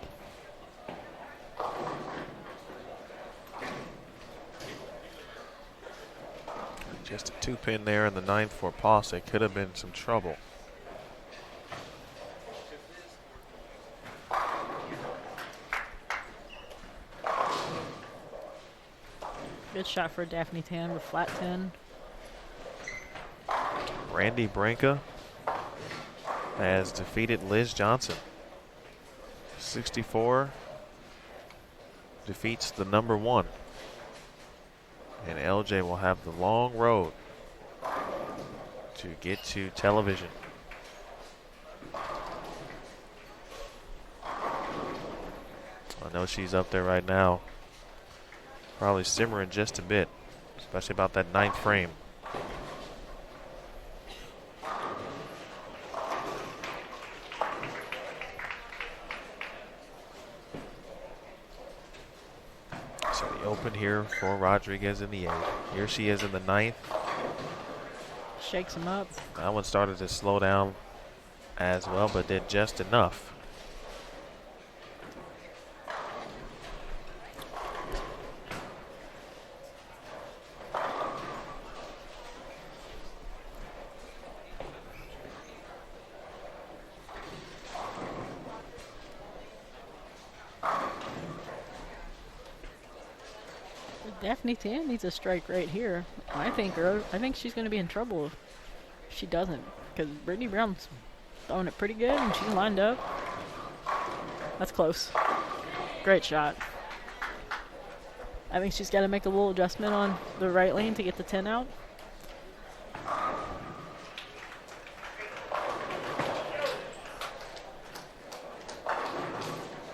Just a 2-pin there in the 9th for Posse. Could have been some trouble.
Good shot for Daphne Tan with flat 10.
Brandy Branca has defeated Liz Johnson. 64 defeats the number 1. And LJ will have the long road to get to television. I know she's up there right now, probably simmering just a bit, especially about that 9th frame. So the open here for Rodriguez in the 8th. Here she is in the 9th.
Shakes him up.
That one started to slow down as well, but did just enough.
Daphne Tan needs a strike right here. I think she's going to be in trouble if she doesn't, because Brittany Brown's throwing it pretty good and she's lined up. That's close. Great shot. I think she's got to make a little adjustment on the right lane to get the 10 out.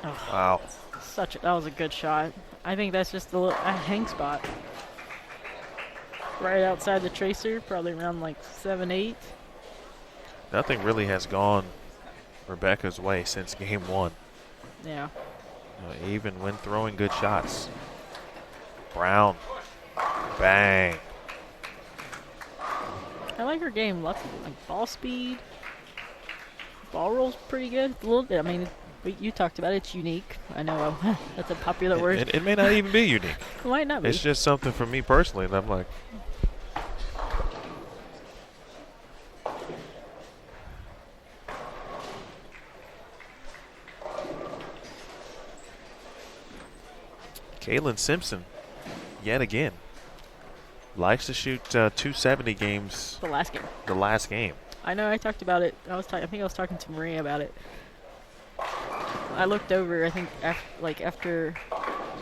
Oh,
Wow.
that was a good shot. I think that's just a hang spot. Right outside the tracer, probably around like 7-8.
Nothing really has gone Rebecca's way since game 1.
Yeah.
Even when throwing good shots. Brown. Bang.
I like her game. Lots of like ball speed. Ball roll's pretty good. A little bit. I mean, you talked about it. It's unique. I know that's a popular word.
It may not even be unique.
It might not be.
It's just something for me personally, and I'm like, Kaylin Simpson, yet again, likes to shoot 270 games.
The last game.
The last game.
I know. I talked about it. I think I was talking to Maria about it. I looked over. I think after.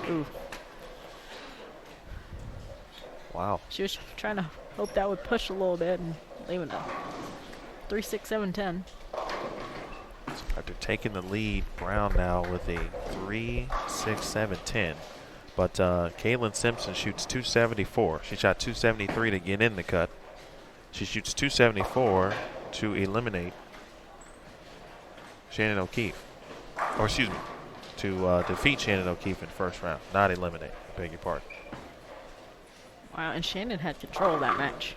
Ooh.
Wow.
She was trying to hope that would push a little bit and leaving it. 3-6-7-10.
After taking the lead, Brown now with a 3-6-7-10. But Caitlin Simpson shoots 274. She shot 273 to get in the cut. She shoots 274 to eliminate Shannon O'Keefe. Or excuse me, to defeat Shannon O'Keefe in the first round. Not eliminate, I beg your pardon.
Wow, and Shannon had control of that match.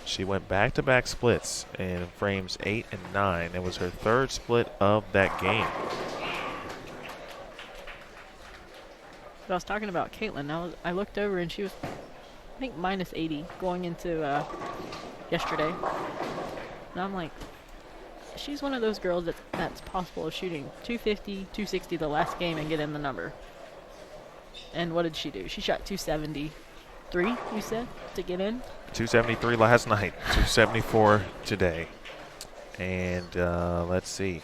She went back-to-back splits in frames 8 and 9. It was her third split of that game.
But I was talking about Caitlin. I looked over and she was, I think, minus 80 going into yesterday. And I'm like, she's one of those girls that's possible of shooting 250, 260 the last game and get in the number. And what did she do? She shot 273, you said, to get in?
273 last night, 274 today. And let's see.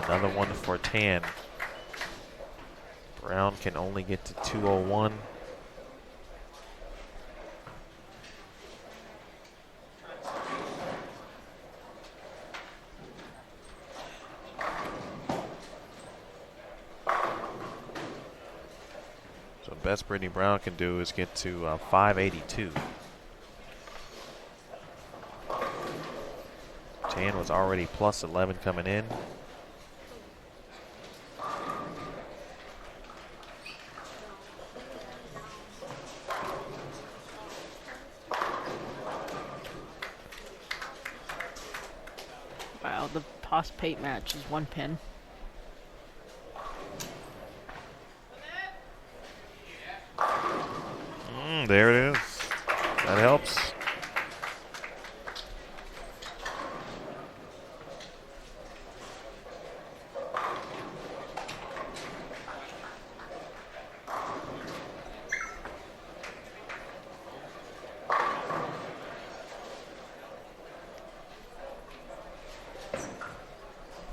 Another one for Tan. Brown can only get to 201. So the best Brittany Brown can do is get to 582. Tan was already plus 11 coming in.
Wow, the Post-Pate match is one pin.
There it is. That helps.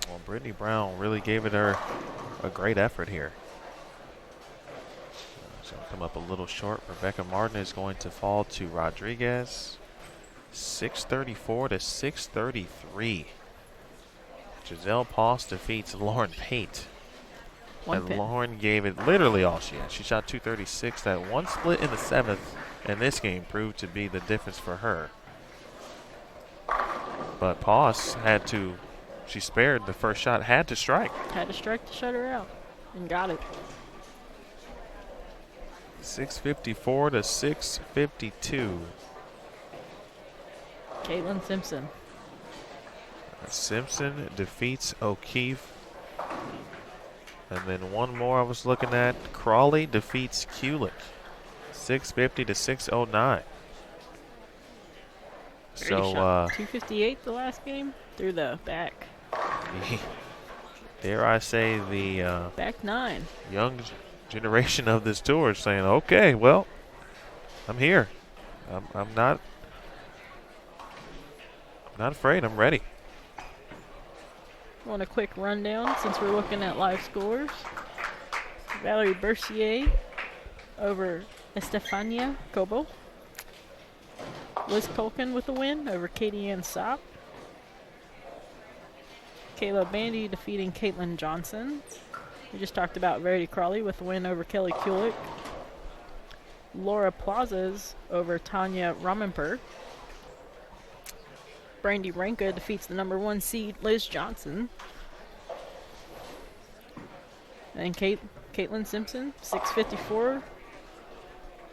Well, Brittany Brown really gave it her a great effort here. So come up a little short. Rebecca Martin is going to fall to Rodriguez. 634 to 633. Giselle Post defeats Lauren Pate. And Lauren gave it literally all she had. She shot 236. That one split in the seventh in this game proved to be the difference for her. But Post had to, she spared the first shot, had to strike.
Had to strike to shut her out, and got it.
654 to 652.
Caitlin Simpson.
Simpson defeats O'Keefe. And then one more I was looking at. Crawley defeats Kulik. 650 to 609. So
258 the last game through the back.
Dare I say the
back nine.
Young generation of this tour is saying, okay, well, I'm here. I'm not afraid. I'm ready.
Want a quick rundown since we're looking at live scores. Valerie Bercier over Estefania Cobo. Liz Culkin with a win over Katie Ann Sopp. Kayla Bandy defeating Caitlin Johnson. We just talked about Verity Crawley with a win over Kelly Kulik. Laura Plazas over Tanya Ramenper. Brandy Ranka defeats the number 1 seed Liz Johnson. And Caitlin Simpson, 654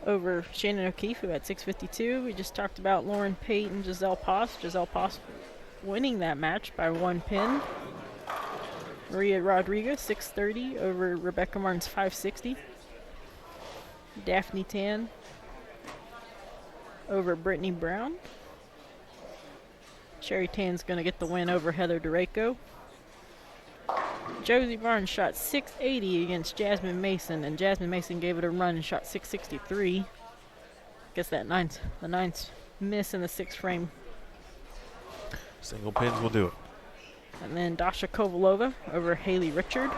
over Shannon O'Keefe, who had 652. We just talked about Lauren Pate and Giselle Post. Giselle Post winning that match by 1 pin. Maria Rodriguez, 630 over Rebecca Martin's 560. Daphne Tan over Brittany Brown. Sherry Tan's going to get the win over Heather Dureko. Josie Barnes shot 680 against Jasmine Mason, and Jasmine Mason gave it a run and shot 663. Guess the ninth miss in the 6th frame.
Single pins will do it.
And then Dasha Kovalova over Haley Richard.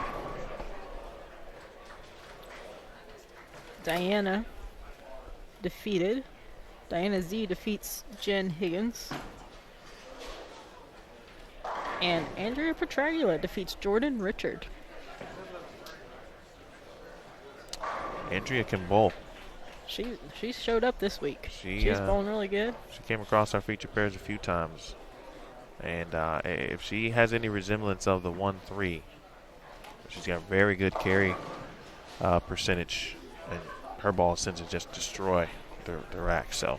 Diana Z defeats Jen Higgins. And Andrea Petragula defeats Jordan Richard.
Andrea can bowl.
She showed up this week. She's bowling really good.
She came across our feature pairs a few times. And if she has any resemblance of the 1-3, she's got very good carry percentage. And her ball tends to just destroy the rack. So.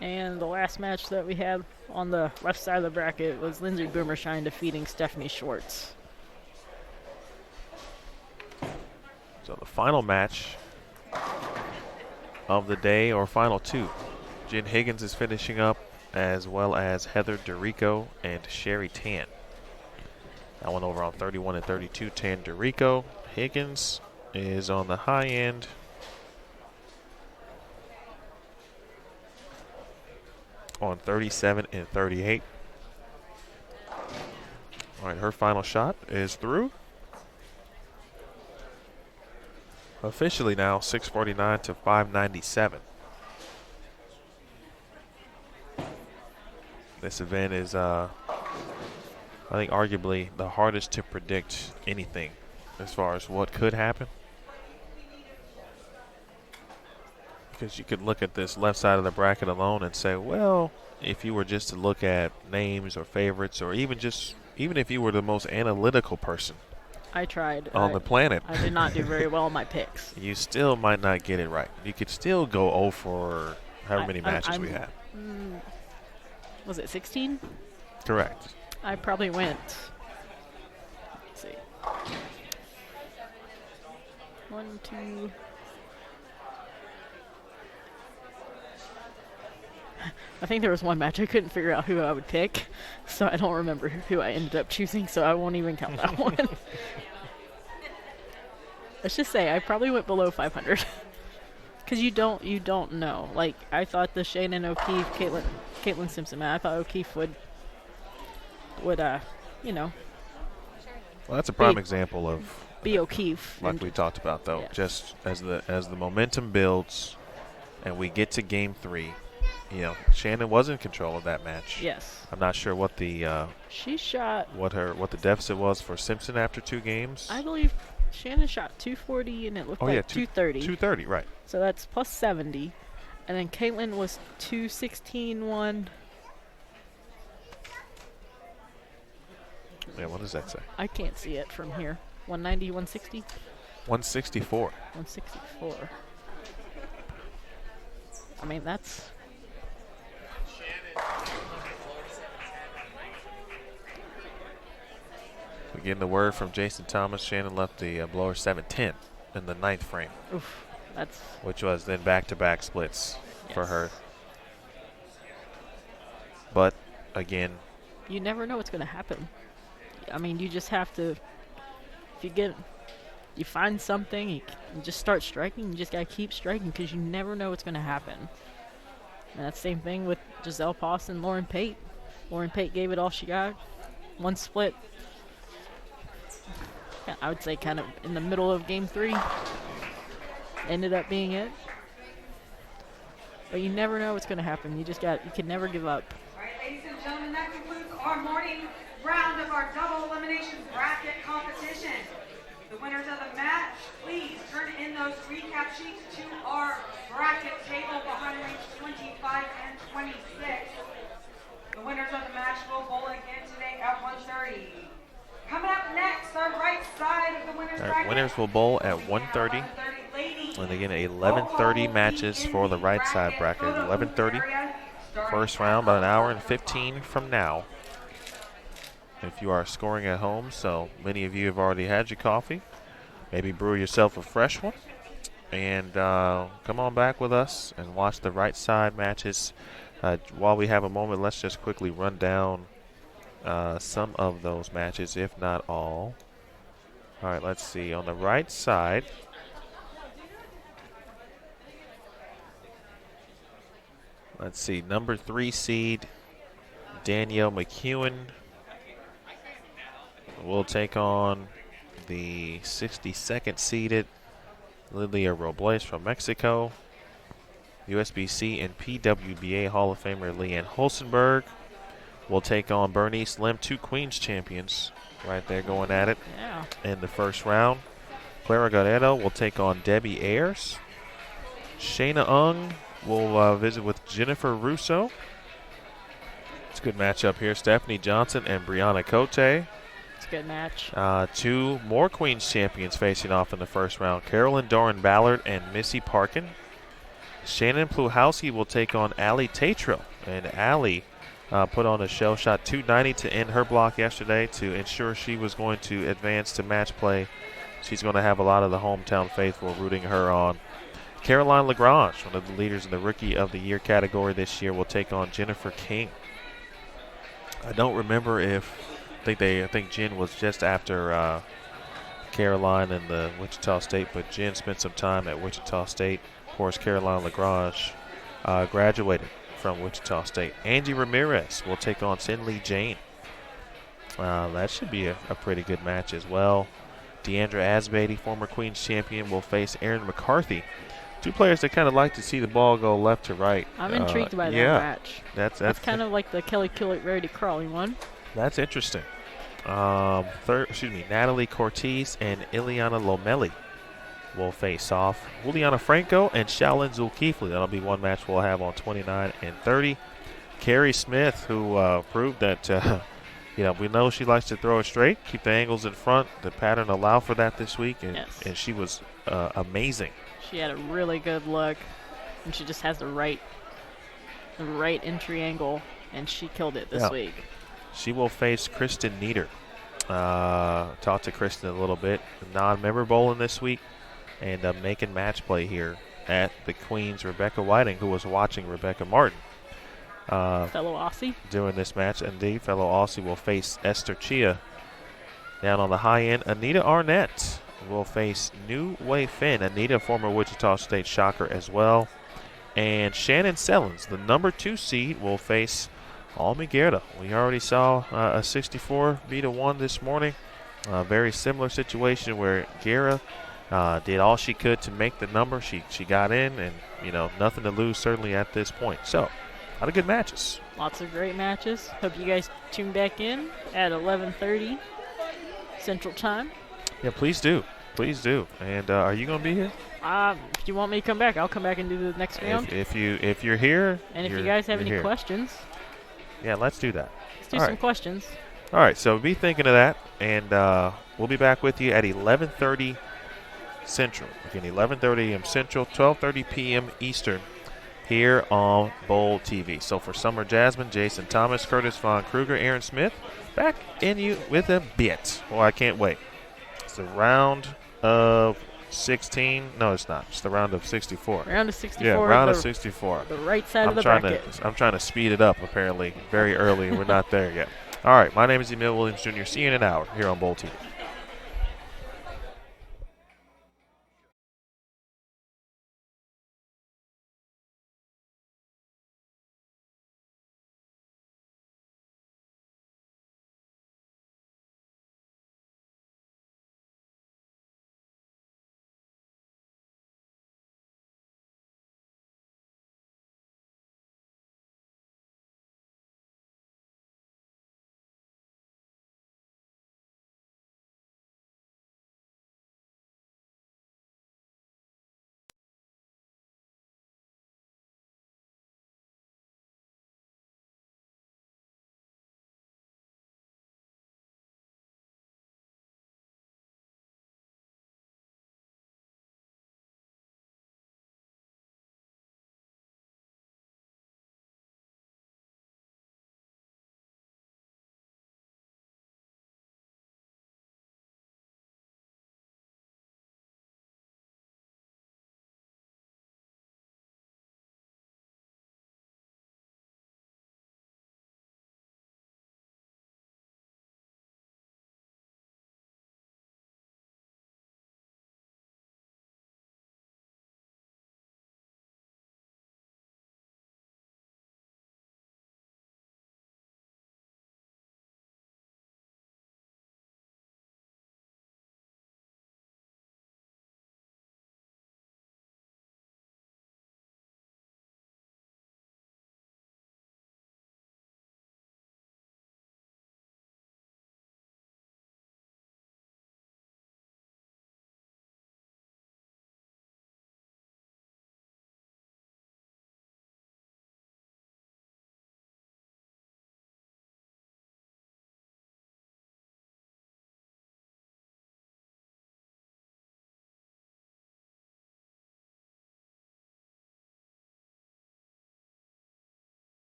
And
the last match that we had on the left side of the bracket was Lindsay Boomershine defeating Stephanie Schwartz.
So the final match of the day, or final two, Jen Higgins is finishing up, as well as Heather DeRico and Sherry Tan. That one over on 31 and 32, Tan DeRico. Higgins is on the high end. On 37 and 38. All right, her final shot is through. Officially now 649 to 597. This event is, I think, arguably the hardest to predict anything as far as what could happen. Because you could look at this left side of the bracket alone and say, well, if you were just to look at names or favorites, or even if you were the most analytical person
I tried
on the planet,
I did not do very well on my picks.
You still might not get it right. You could still go 0 for however many matches we have.
Was it 16?
Correct.
I probably went, let's see, 1, 2. I think there was one match I couldn't figure out who I would pick, so I don't remember who I ended up choosing, so I won't even count that one. Let's just say I probably went below 500. Because you don't know. Like, I thought the Shannon O'Keefe, Caitlin Simpson, I thought O'Keefe would you know.
Well, that's a prime example of
be O'Keefe.
Like we talked about, though.
Yes.
Just as the momentum builds and we get to game 3, you know, Shannon was in control of that match.
Yes.
I'm not sure what the
she shot
what the deficit was for Simpson after 2 games.
I believe Shannon shot 240 and it looked like 230.
230, right.
So that's plus 70. And then Caitlin was 216 1.
Yeah, what does that say?
I can't see it from here. 190, 160?
164.
164. I mean, that's...
We're getting the word from Jason Thomas. Shannon left the blower 710 in the 9th frame.
Oof, that's...
Which was then back-to-back splits for her. But, again...
You never know what's going to happen. I mean, you just have to... If you find something, you just start striking. You just got to keep striking because you never know what's going to happen. And that's the same thing with Giselle Post and Lauren Pate. Lauren Pate gave it all she got. One split. I would say kind of in the middle of game 3. Ended up being it. But you never know what's going to happen. You can never give up.
All right, ladies and gentlemen, that concludes our morning round of our double elimination bracket competition. The winners of the match, please turn in those recap sheets to our bracket table behind range 25 and 26. The winners of the match will bowl again today at 1:30. Coming up next, our right side of the winners bracket.
Winners will bowl at 1:30. And again, 11:30 matches for the right side bracket. 11:30. First round, about an hour and 15 from now. If you are scoring at home, so many of you have already had your coffee, maybe brew yourself a fresh one, and come on back with us and watch the right side matches. While we have a moment, let's just quickly run down some of those matches, if not all. All right, let's see. On the right side, let's see. Number 3 seed, Danielle McEwen, will take on the 62nd seeded Lilia Robles from Mexico. USBC and PWBA Hall of Famer Leanne Holstenberg will take on Bernice Lim, 2 Queens champions right there going at it in the first round. Clara Guerrero will take on Debbie Ayers. Shayna Ung will visit with Jennifer Russo. It's a good matchup here. Stephanie Johnson and Brianna Cote.
It's a good match.
2 more Queens champions facing off in the first round. Carolyn Doran Ballard and Missy Parkin. Shannon Pluhowski will take on Allie Tatro. And Allie put on a shell shot 290 to end her block yesterday to ensure she was going to advance to match play. She's going to have a lot of the hometown faithful rooting her on. Caroline Lagrange, one of the leaders in the Rookie of the Year category this year, will take on Jennifer King. I don't remember if I think Jen was just after Caroline in the Wichita State, but Jen spent some time at Wichita State. Of course, Caroline Lagrange graduated from Wichita State. Angie Ramirez will take on Cindy Jane. That should be a pretty good match as well. Deandra Asbeatty, former Queens champion, will face Erin McCarthy. 2 players that kind of like to see the ball go left to right.
I'm intrigued by that match.
That's
kind of like the Kelly Killick Rarity Crawley one.
That's interesting. Natalie Cortez and Ileana Lomeli will face off. Juliana Franco and Shaolin Zulkifli. That'll be one match we'll have on 29 and 30. Carrie Smith, who proved that, we know she likes to throw it straight, keep the angles in front. The pattern allowed for that this week, and she was amazing.
She had a really good look, and she just has the right entry angle, and she killed it this week.
She will face Kristen Nieder. Talked to Kristen a little bit. Non-member bowling this week, and making match play here at the Queens. Rebecca Whiting, who was watching Rebecca Martin.
Fellow Aussie.
Doing this match. Indeed, fellow Aussie will face Esther Chia. Down on the high end, Anita Arnett will face New Wei Finn. Anita, former Wichita State Shocker as well. And Shannon Sellens, the number 2 seed, will face Almi Guerra. We already saw a 64 beat a 1 this morning. Very similar situation where Guerra did all she could to make the number. She got in, and nothing to lose certainly at this point. So, a lot of good matches.
Lots of great matches. Hope you guys tune back in at 11:30 Central Time.
Yeah, please do. Please do. And are you going to be here?
If you want me to come back, I'll come back and do the next round.
If you're here,
and if you guys have any questions,
yeah, let's do that.
Let's do some questions.
All right, so be thinking of that, and we'll be back with you at 11:30 Central. Again, 11:30 a.m. Central, 12:30 p.m. Eastern, here on Bowl TV. So for Summer Jasmine, Jason Thomas, Curtis Von Kruger, Aaron Smith, back in you with a bit. Well, I can't wait. It's the round of 16. No, it's not. It's the round of 64.
Round of 64.
Yeah, round of 64.
The right side of the bracket.
I'm trying to speed it up, apparently, very early. We're not there yet. All right, my name is Emil Williams Jr. See you in an hour here on Bowl TV.